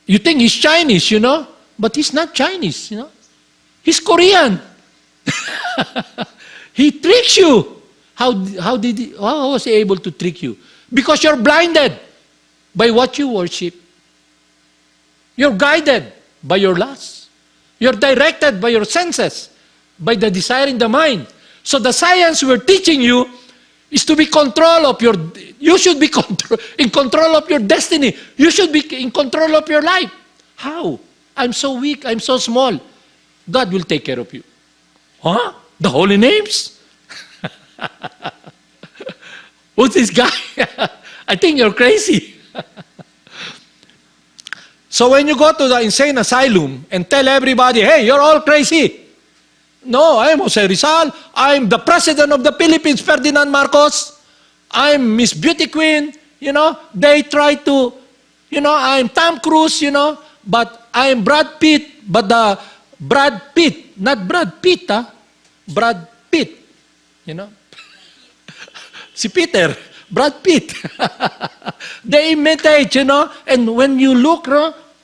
you think he's Chinese, but he's not Chinese, He's Korean. He tricks you. How was he able to trick you? Because you're blinded by what you worship. You're guided by your lust. You're directed by your senses, by the desire in the mind. So the science we're teaching you is to be you should be in control of your destiny. You should be in control of your life. How? I'm so weak, I'm so small. God will take care of you. Huh? The holy names? Who's this guy? I think you're crazy. So when you go to the insane asylum and tell everybody, hey, you're all crazy. No, I'm Jose Rizal. I'm the president of the Philippines, Ferdinand Marcos. I'm Miss Beauty Queen. They try to, I'm Tom Cruise, but I'm Brad Pitt. But the Brad Pitt, not Brad Pitt, Brad Pitt. Si Peter, Brad Pitt. They imitate, and when you look,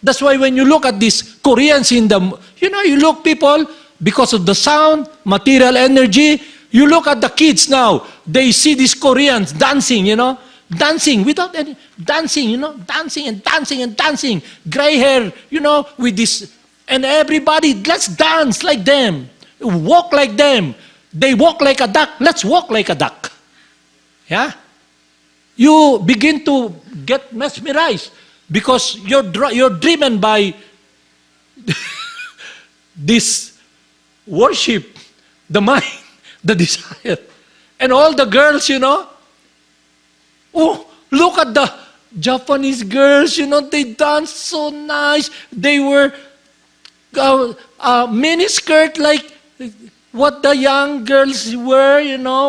that's why when you look at these Koreans you look people, because of the sound, material energy, you look at the kids now, they see these Koreans dancing, dancing without any, dancing and dancing and dancing, gray hair, with this, and everybody, let's dance like them, walk like them. They walk like a duck, let's walk like a duck. Yeah? You begin to get mesmerized because you're driven by this worship, the mind, the desire. And all the girls, oh, look at the Japanese girls, they dance so nice. They wear mini skirt like what the young girls wear,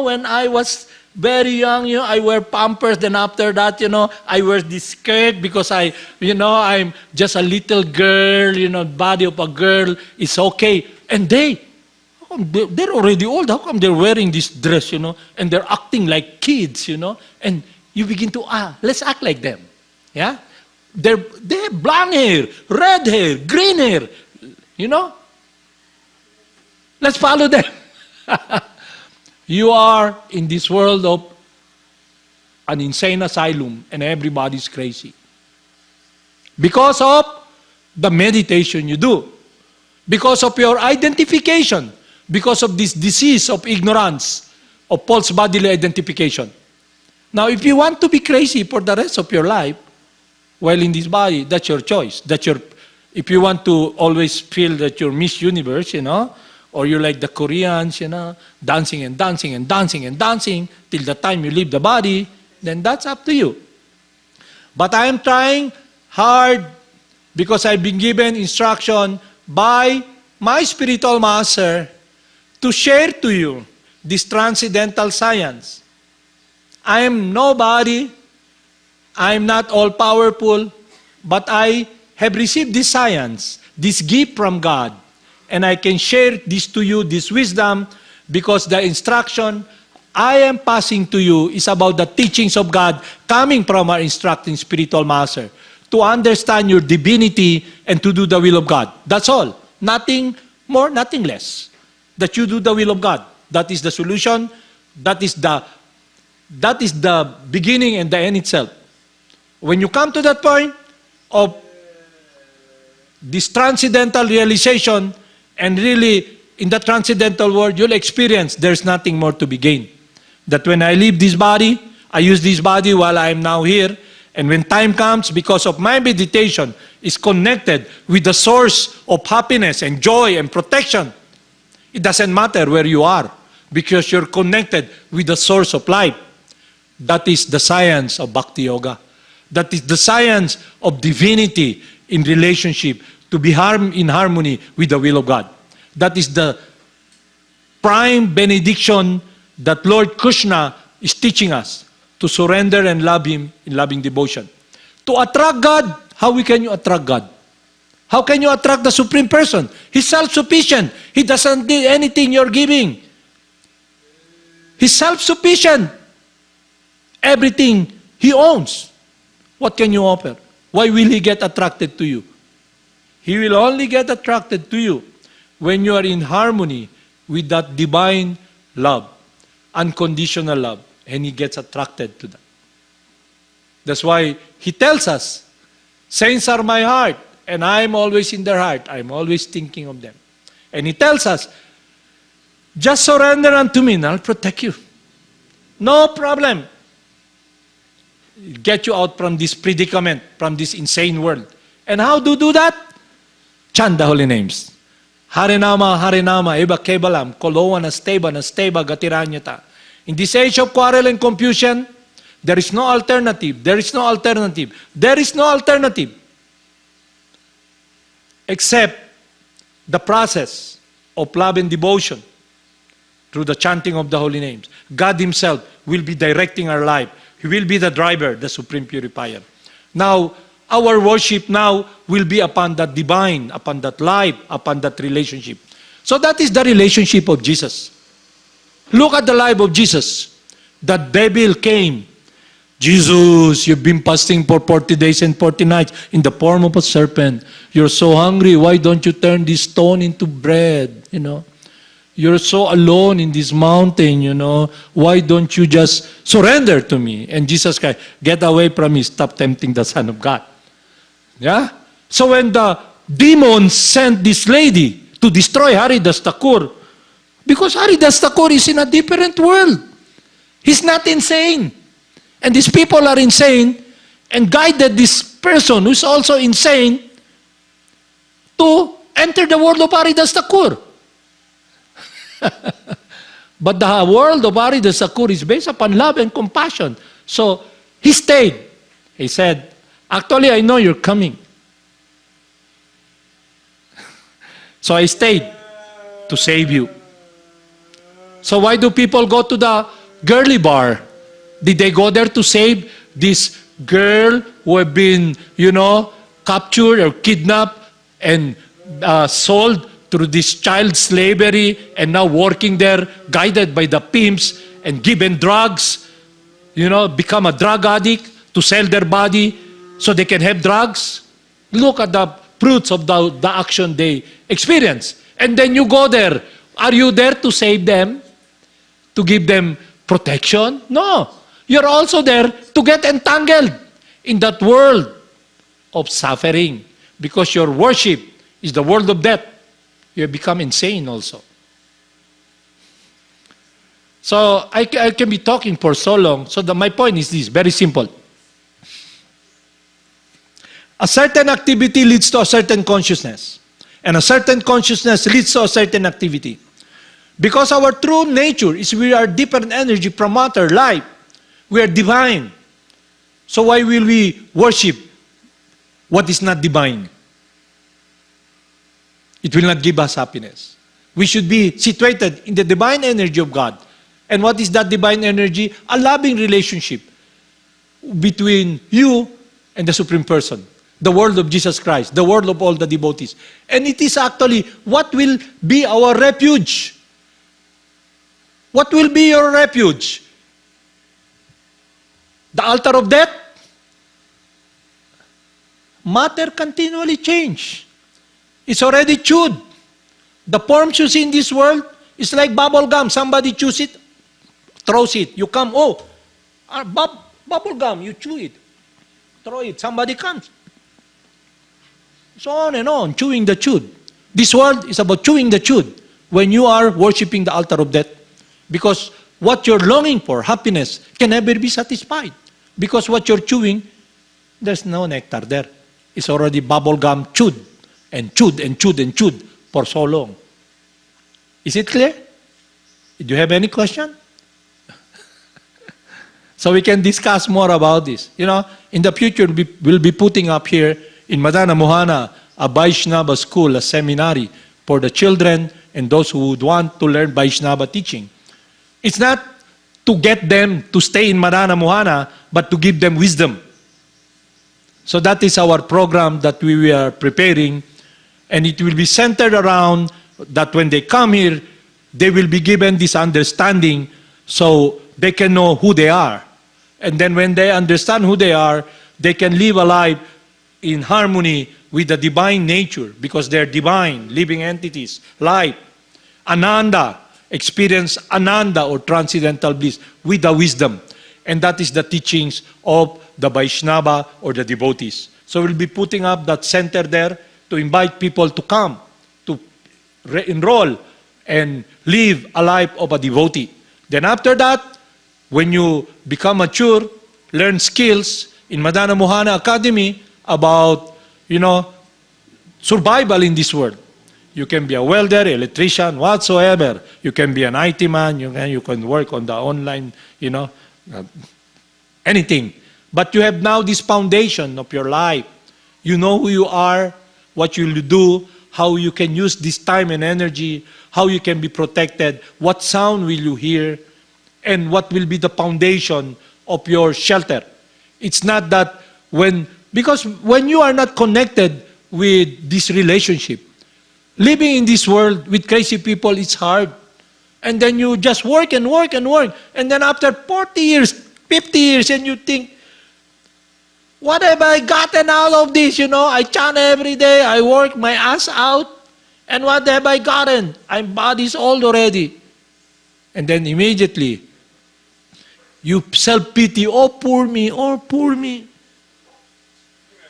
when I was very young, I wear Pampers, then after that, I wear this skirt because I'm just a little girl, body of a girl is okay. And they're already old. How come they're wearing this dress, and they're acting like kids, and you begin to, let's act like them. Yeah? They have blonde hair, red hair, green hair, Let's follow them. You are in this world of an insane asylum and everybody's crazy. Because of the meditation you do. Because of your identification. Because of this disease of ignorance, of false bodily identification. Now, if you want to be crazy for the rest of your life, while in this body, that's your choice. If you want to always feel that you're Miss Universe, or you're like the Koreans, dancing and dancing and dancing and dancing till the time you leave the body, then that's up to you. But I am trying hard because I've been given instruction by my spiritual master to share to you this transcendental science. I am nobody, I am not all-powerful, but I have received this science, this gift from God. And I can share this to you, this wisdom, because the instruction I am passing to you is about the teachings of God coming from our instructing spiritual master to understand your divinity and to do the will of God. That's all. Nothing more, nothing less. That you do the will of God. That is the solution. That is the beginning and the end itself. When you come to that point of this transcendental realization, and really, in the transcendental world, you'll experience there's nothing more to be gained. That when I leave this body, I use this body while I am now here, and when time comes, because of my meditation, is connected with the source of happiness and joy and protection. It doesn't matter where you are, because you're connected with the source of life. That is the science of Bhakti Yoga. That is the science of divinity in relationship to be in harmony with the will of God. That is the prime benediction that Lord Krishna is teaching us to surrender and love Him in loving devotion. To attract God, how can you attract God? How can you attract the Supreme Person? He's self-sufficient. He doesn't need anything you're giving. He's self-sufficient. Everything He owns. What can you offer? Why will He get attracted to you? He will only get attracted to you when you are in harmony with that divine love, unconditional love, and He gets attracted to that. That's why He tells us, saints are my heart, and I'm always in their heart. I'm always thinking of them. And He tells us, just surrender unto me and I'll protect you. No problem. Get you out from this predicament, from this insane world. And how do that? Chant the holy names. Harinama, Harinama, Eba Kebalam, Koloa Nasteba, Nasteba, Gatiranyata. In this age of quarrel and confusion, there is no alternative. There is no alternative. There is no alternative. Except the process of love and devotion through the chanting of the holy names. God Himself will be directing our life. He will be the driver, the supreme purifier. Now, our worship now will be upon that divine, upon that life, upon that relationship. So that is the relationship of Jesus. Look at the life of Jesus. The devil came. Jesus, you've been fasting for 40 days and 40 nights in the form of a serpent. You're so hungry. Why don't you turn this stone into bread? You're so alone in this mountain, Why don't you just surrender to me? And Jesus Christ, get away from me. Stop tempting the Son of God. Yeah? So when the demons sent this lady to destroy Haridas Thakur, because Haridas Thakur is in a different world. He's not insane. And these people are insane and guided this person who's also insane to enter the world of Haridas Thakur. But the world of Haridas Thakur is based upon love and compassion. So he stayed. He said, actually, I know you're coming. So I stayed to save you. So why do people go to the girly bar? Did they go there to save this girl who have been, captured or kidnapped and sold through this child slavery and now working there, guided by the pimps and given drugs, become a drug addict to sell their body so they can have drugs? Look at the fruits of the action they experience. And then you go there. Are you there to save them? To give them protection? No. You're also there to get entangled in that world of suffering because your worship is the world of death. You have become insane also. So I can be talking for so long. So my point is this, very simple. A certain activity leads to a certain consciousness. And a certain consciousness leads to a certain activity. Because our true nature is we are different energy from matter, life. We are divine. So why will we worship what is not divine? It will not give us happiness. We should be situated in the divine energy of God. And what is that divine energy? A loving relationship between you and the Supreme Person. The world of Jesus Christ. The world of all the devotees. And it is actually what will be our refuge. What will be your refuge? The altar of death? Matter continually change. It's already chewed. The forms you see in this world is like bubble gum. Somebody chews it, throws it. You come, bubble gum, you chew it, throw it. Somebody comes. So on and on, chewing the chewed. This world is about chewing the chewed when you are worshiping the altar of death. Because what you're longing for, happiness, can never be satisfied. Because what you're chewing, there's no nectar there. It's already bubble gum chewed and chewed and chewed and chewed for so long. Is it clear? Do you have any question? So we can discuss more about this. In the future, we'll be putting up here in Madana, Mohana, a Vaishnava school, a seminary for the children and those who would want to learn Vaishnava teaching. It's not to get them to stay in Madana Mohana, but to give them wisdom. So that is our program that we are preparing, and it will be centered around that when they come here, they will be given this understanding so they can know who they are. And then when they understand who they are, they can live a life in harmony with the divine nature, because they're divine, living entities, life. Ananda, experience Ananda or transcendental bliss with the wisdom. And that is the teachings of the Vaishnava or the devotees. So we'll be putting up that center there to invite people to come, to enroll and live a life of a devotee. Then after that, when you become mature, learn skills in Madana Mohana Academy about, survival in this world. You can be a welder, electrician, whatsoever. You can be an IT man, you can work on the online, anything. But you have now this foundation of your life. You know who you are, what you will do, how you can use this time and energy, how you can be protected, what sound will you hear, and what will be the foundation of your shelter. It's not that because when you are not connected with this relationship, living in this world with crazy people, it's hard. And then you just work and work and work. And then after 40 years, 50 years, and you think, what have I gotten out of this? I chant every day, I work my ass out, and what have I gotten? I'm body's old already. And then immediately, you self-pity, oh poor me, oh poor me.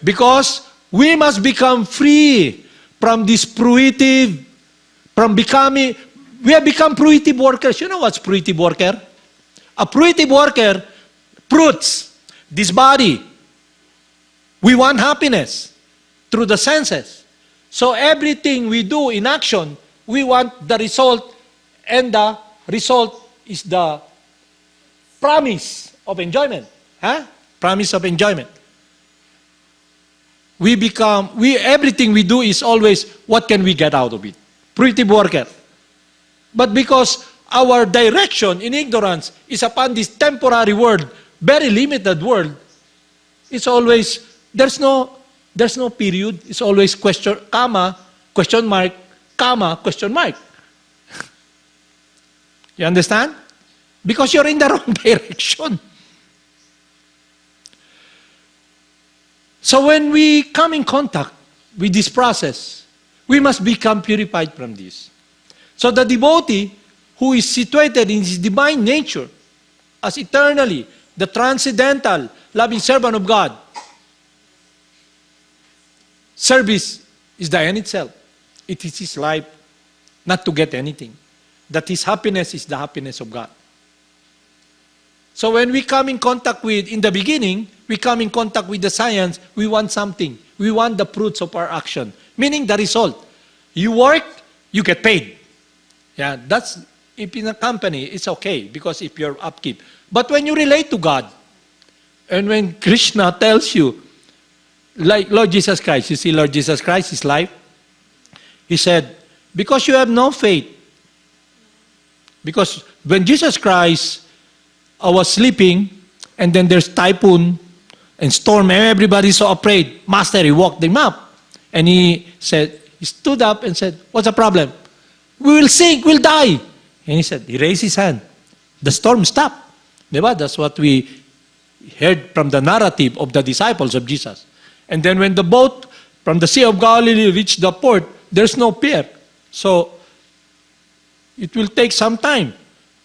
Because we must become free from this fruitive, we have become fruitive workers. You know what's fruitive worker? A fruitive worker fruits this body. We want happiness through the senses. So everything we do in action, we want the result, and the result is the promise of enjoyment. Promise of enjoyment. Everything we do is always, what can we get out of it? Fruitive worker. But because our direction in ignorance is upon this temporary world, very limited world, it's always, there's no period. It's always question mark, comma, question mark. You understand? Because you're in the wrong direction. So when we come in contact with this process, we must become purified from this. So the devotee who is situated in his divine nature as eternally the transcendental loving servant of God, service is the end itself. It is his life not to get anything. That his happiness is the happiness of God. So when we come in contact with, in the beginning, we come in contact with the science, we want something. We want the fruits of our action. Meaning the result. You work, you get paid. Yeah, that's, if in a company, it's okay, because if you're upkeep. But when you relate to God, and when Krishna tells you, like Lord Jesus Christ, you see Lord Jesus Christ, his life, he said, because you have no faith. Because when Jesus Christ was sleeping, and then there's typhoon and storm, and everybody's so afraid. Master, he woke them up. And he stood up and said, what's the problem? We will sink, we'll die. And he said, he raised his hand. The storm stopped. Diba? That's what we heard from the narrative of the disciples of Jesus. And then when the boat from the Sea of Galilee reached the port, there's no pier. So it will take some time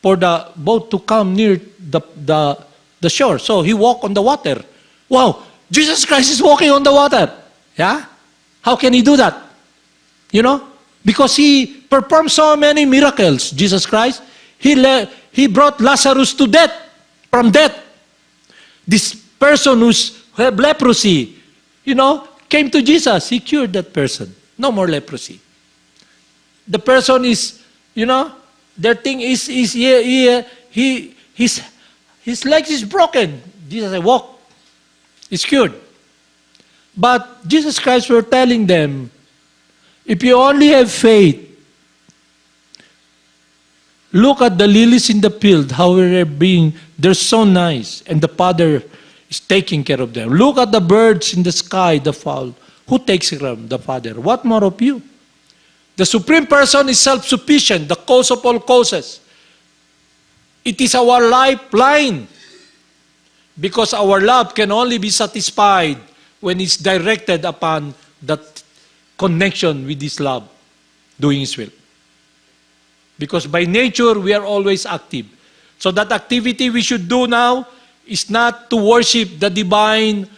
for the boat to come near the shore. So he walked on the water. Wow, Jesus Christ is walking on the water. Yeah? How can he do that? Because he performed so many miracles, Jesus Christ. He brought Lazarus to death, from death. This person who had leprosy, came to Jesus. He cured that person. No more leprosy. The person is, their thing is his legs is broken. Jesus said, walk. It's cured. But Jesus Christ were telling them, if you only have faith, Look at the lilies in the field, how they're so nice, and the Father is taking care of them. Look at the birds in the sky, the fowl. Who takes care of them? The Father. What more of you? The Supreme Person is self-sufficient, the cause of all causes. It is our lifeline, because our love can only be satisfied when it's directed upon that connection with His love, doing His will. Because by nature, we are always active. So that activity we should do now is not to worship the divine,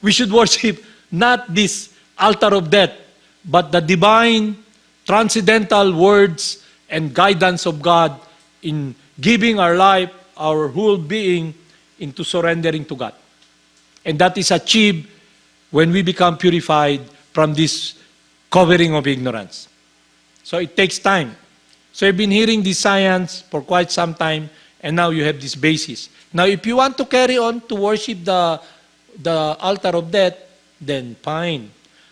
we should worship not this altar of death, but the divine, transcendental words and guidance of God in giving our life, our whole being, into surrendering to God. And that is achieved when we become purified from this covering of ignorance. So it takes time. So you've been hearing this science for quite some time, and now you have this basis. Now, if you want to carry on to worship the altar of death, then fine.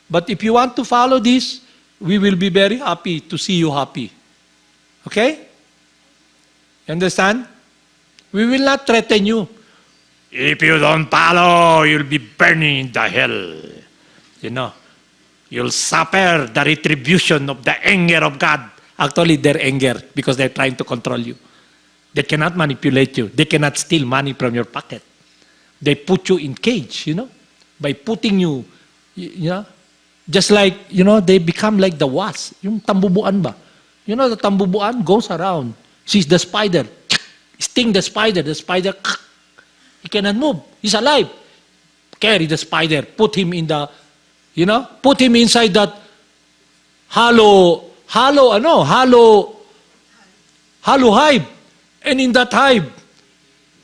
But if you want to follow this, we will be very happy to see you happy. Okay? Understand? We will not threaten you. If you don't follow, you'll be burning in the hell. You know, you'll suffer the retribution of the anger of God. Actually, their anger, because they're trying to control you. They cannot manipulate you. They cannot steal money from your pocket. They put you in cage, by putting you, just like, they become like the wasp. Yung tambubuan ba? The tambubuan goes around, sees the spider, sting the spider, he cannot move. He's alive. Carry the spider, put him in the, put him inside that hollow hive. And in that hive,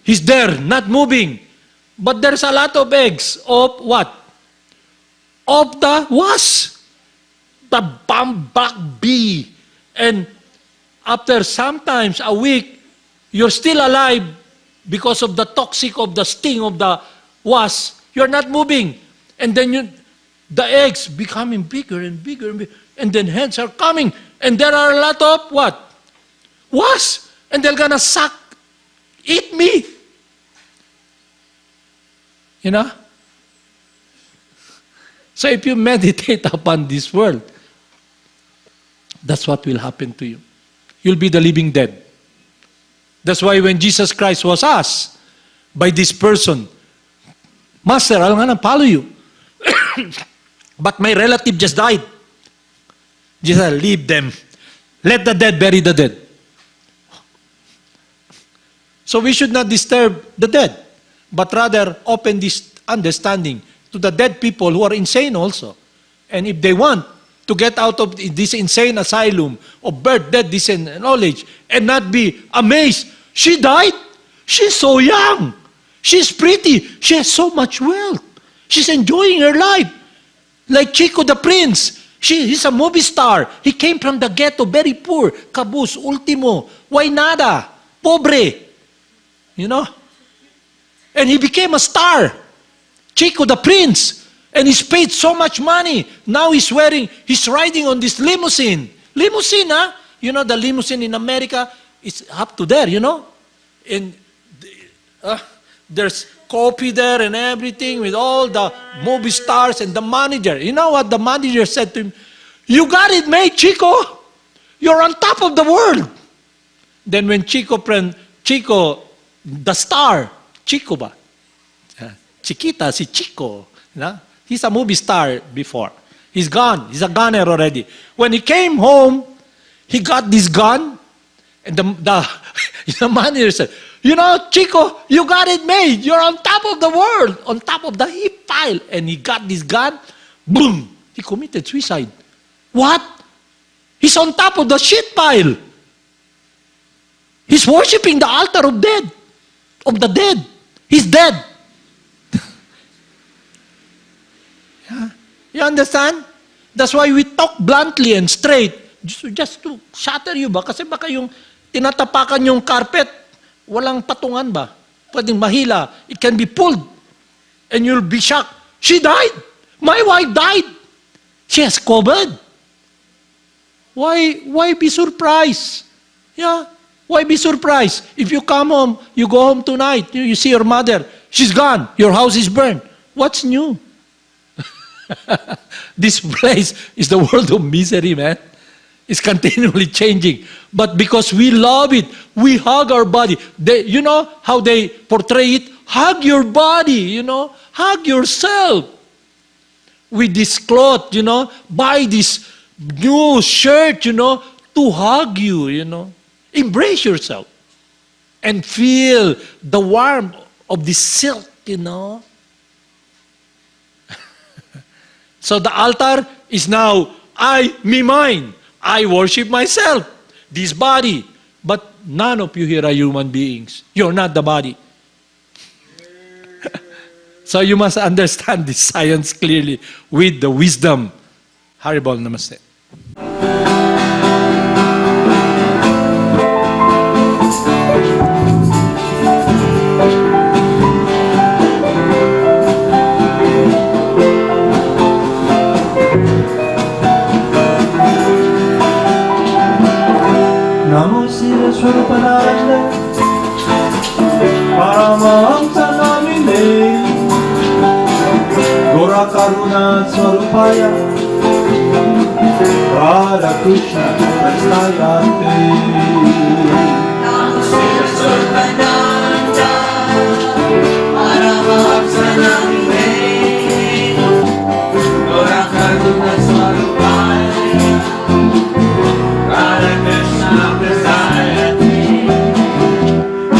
he's there, not moving. But there's a lot of eggs of what? Of the wasp, the bumblebee. And after sometimes a week, you're still alive because of the toxic of the sting of the wasp. You're not moving. And then the eggs becoming bigger and bigger and bigger. And then hens are coming. And there are a lot of what? Wasps. And they're gonna eat me. So if you meditate upon this world, that's what will happen to you. You'll be the living dead. That's why when Jesus Christ was asked by this person, Master, I'm gonna follow you. But my relative just died. Jesus said, leave them. Let the dead bury the dead. So we should not disturb the dead, but rather open this understanding to the dead people who are insane also. And if they want to get out of this insane asylum of birth, death, descent, and knowledge, and not be amazed, she died? She's so young. She's pretty. She has so much wealth. She's enjoying her life. Like Chico the Prince. He's a movie star. He came from the ghetto, very poor. Cabuz, Ultimo, Waynada, Pobre. And he became a star. Chico the Prince. And he's paid so much money. Now he's riding on this limousine. Limousine, huh? The limousine in America is up to there, And there's coffee there and everything with all the movie stars and the manager. You know what the manager said to him? You got it made, Chico. You're on top of the world. Then when Chico, the star, Chico ba? Chiquita, si Chico. He's a movie star before. He's gone. He's a gunner already. When he came home, he got this gun. And the manager said, Chico, you got it made. You're on top of the world, on top of the heap pile. And he got this gun. Boom! He committed suicide. What? He's on top of the shit pile. He's worshiping the altar of the dead. He's dead. Yeah. You understand? That's why we talk bluntly and straight. Just to shatter you ba? Kasi baka yung tinatapakan yung carpet, walang patungan ba? Pwedeng mahila. It can be pulled. And you'll be shocked. She died. My wife died. She has COVID. Why be surprised? Yeah. Why be surprised? If you come home, you go home tonight, you see your mother, she's gone, your house is burned. What's new? This place is the world of misery, man. It's continually changing. But because we love it, we hug our body. You know how they portray it? Hug your body, hug yourself. With this cloth, buy this new shirt, to hug you, Embrace yourself and feel the warmth of the silk, So the altar is now me, mine. I worship myself, this body. But none of you here are human beings. You're not the body. So you must understand this science clearly with the wisdom. Haribol Namaste. Namo Siddhaswarupananda Paramahamsa Namine Gora Karuna Swarupaya Radha Krishna Prasnayate Namo Siddhaswarupananda Paramahamsa Namine Gora Karuna Swarupaya Radha Krishna Prasnayate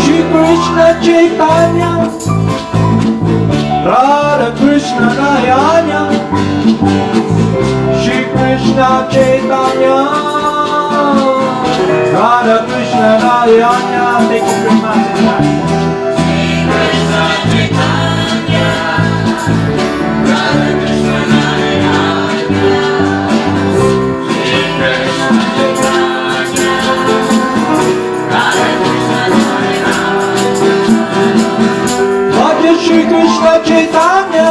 Shri Krishna Chaitanya Radha Krishna Nayanya Shri Krishna Chaitanya Radha Krishna Nayanya. Take it from us. Krishna Chaitanya Radha Krishna Nayana Shri Krishna Chaitanya Radha Krishna Nayana Bhaja Shri Krishna Chaitanya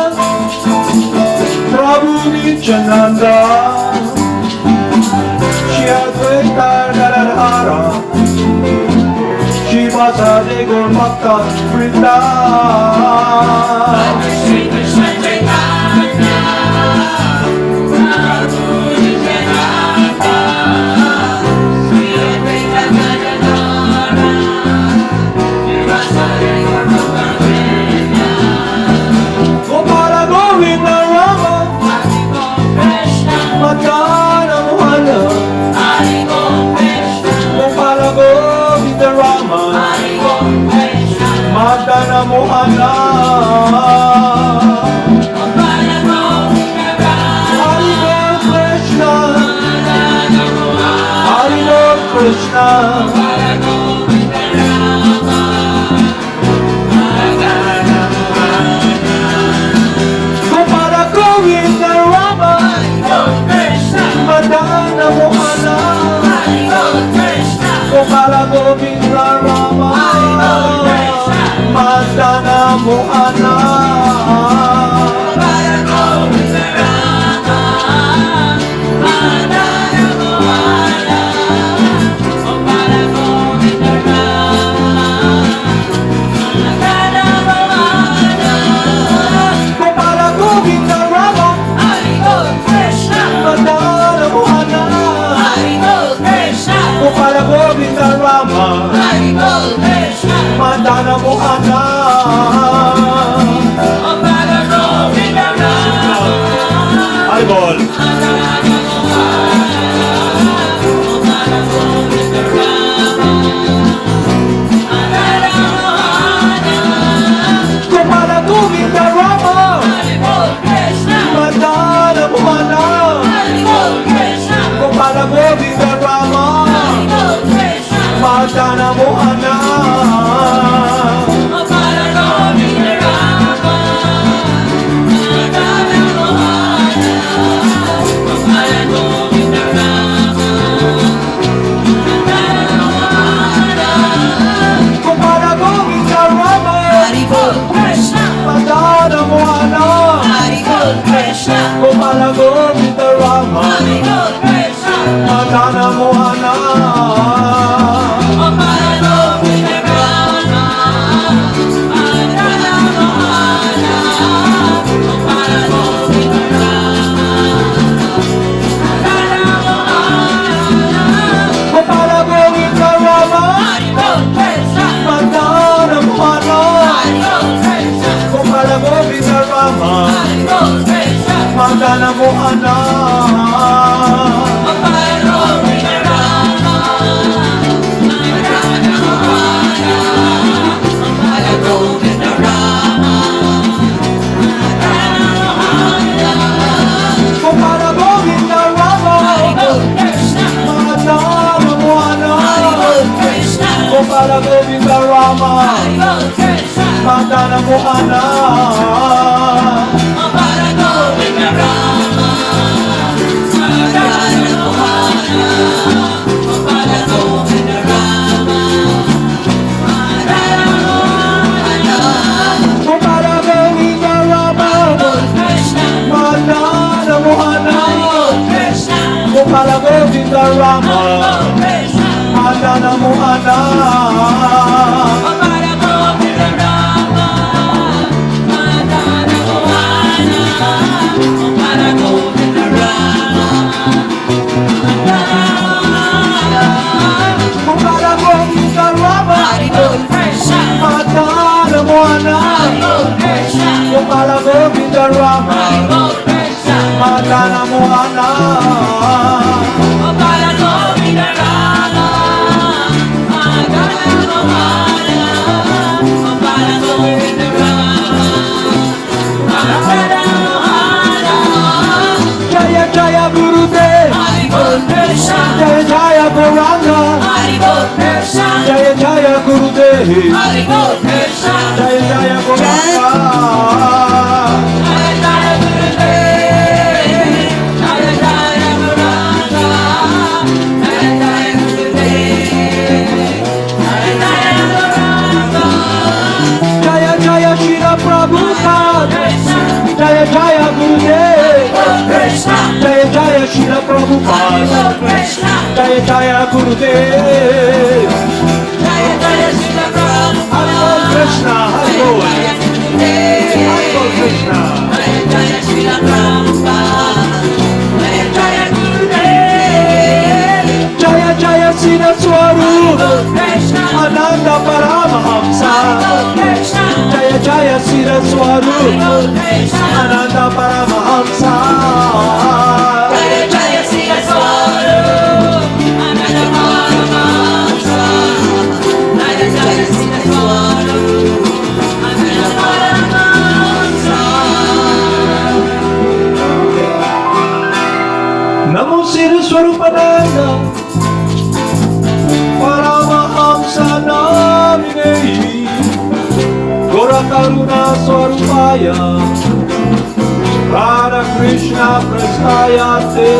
Prabhu Nityananda Shri Advaita Gadadhara Shri Vasade Gaur Bhakta Vrinda Shri Krishna Chaitanya Prabhu Nityananda Shri Advaita Gadadhara Shri Vasudeva Gaura Bhakta Gopala Govinda Rama Hari Om Krishna Madana Mohana Hari Om Krishna Gopala Govinda Rama Hari Om Krishna Madana Mohana Gopala Govinda Hari Om Krishna Radha Mohana Hari Om Krishna Gopala Govinda Rama Radha Mohana Gopala Govinda Rama Hari Om Krishna Madana Mohana Hari Om Krishna Gopala Govinda Rama Madana Mohana Gopala Govinda Rama Radha Mohana Gopala Govinda Rama Radha Mohana Gopala Govinda Rama Hari Om Krishna Madana Mohana Hari Om Krishna Gopala Govinda Rama Hari Om Krishna Madana Mohana Gopala Govinda Rama Haribol Gopala Govinda Rama Madana Mohana Gopala Govinda Rama Madana Mohana Rama Haribol Krishna, Madana Mohana Govinda Rama, Madana Mohana, Govinda Rama, Madana Mohana, Gopala Govinda Rama Haribol Krishna, Madana Mohana Haribol Krishna, Gopala Govinda Rama Haribol Krishna, Madana Mohana Govinda Rama, Madana Mohana, Govinda Rama, Madana Mohana, Gopala Govinda Rama Krishna, Madana Mohana Krishna, Gopala Govinda Rama Krishna, Madana Mohana Govinda Rama, Madana Mohana, Govinda Rama, Gopala Govinda Rama Haribol Krishna, Madana Mohana Haribol Krishna, Gopala Govinda Rama Haribol Krishna, Madana Mohana Gopala Govinda Rama, Madana Mohana, Gopala Govinda Rama, Madana Mohana, Jaya Jaya Gurudev Haribol Krishna, Jaya Jaya Gauranga Haribol Krishna, Jaya Jaya Gurudev Haribol Krishna, Jaya Jaya Gauranga Jaya Jaya Gurudev, Jaya Jaya Guranga, Jaya Jaya Gurudev, Jaya Jaya Guranga, Jaya Jaya Shila Prabhupada Krishna, Jaya Jaya Gurudev Krishna, Jaya Jaya Shila Prabhupada Krishna, Jaya Jaya Gurudev Jaya Jaya Srila Hare Prabhupada, Krishna Hare Jaya Gurudev, Krishna Jaya Jaya Srila Prabhupada, Jaya Jaya Gurudev, Jaya Jaya Siddhaswarupananda Krishna, Paramahamsa Krishna, Jaya Jaya Siddhaswarupananda Krishna, Paramahamsa Jaya Jaya Siddhaswarupananda Paramahamsa, Jaya Jaya Siddhaswarupananda Paramahamsa. Namo Siddhaswarupananda Paramahamsa Namine Gora Karuna Swarupaya Radha Krishna Prastayate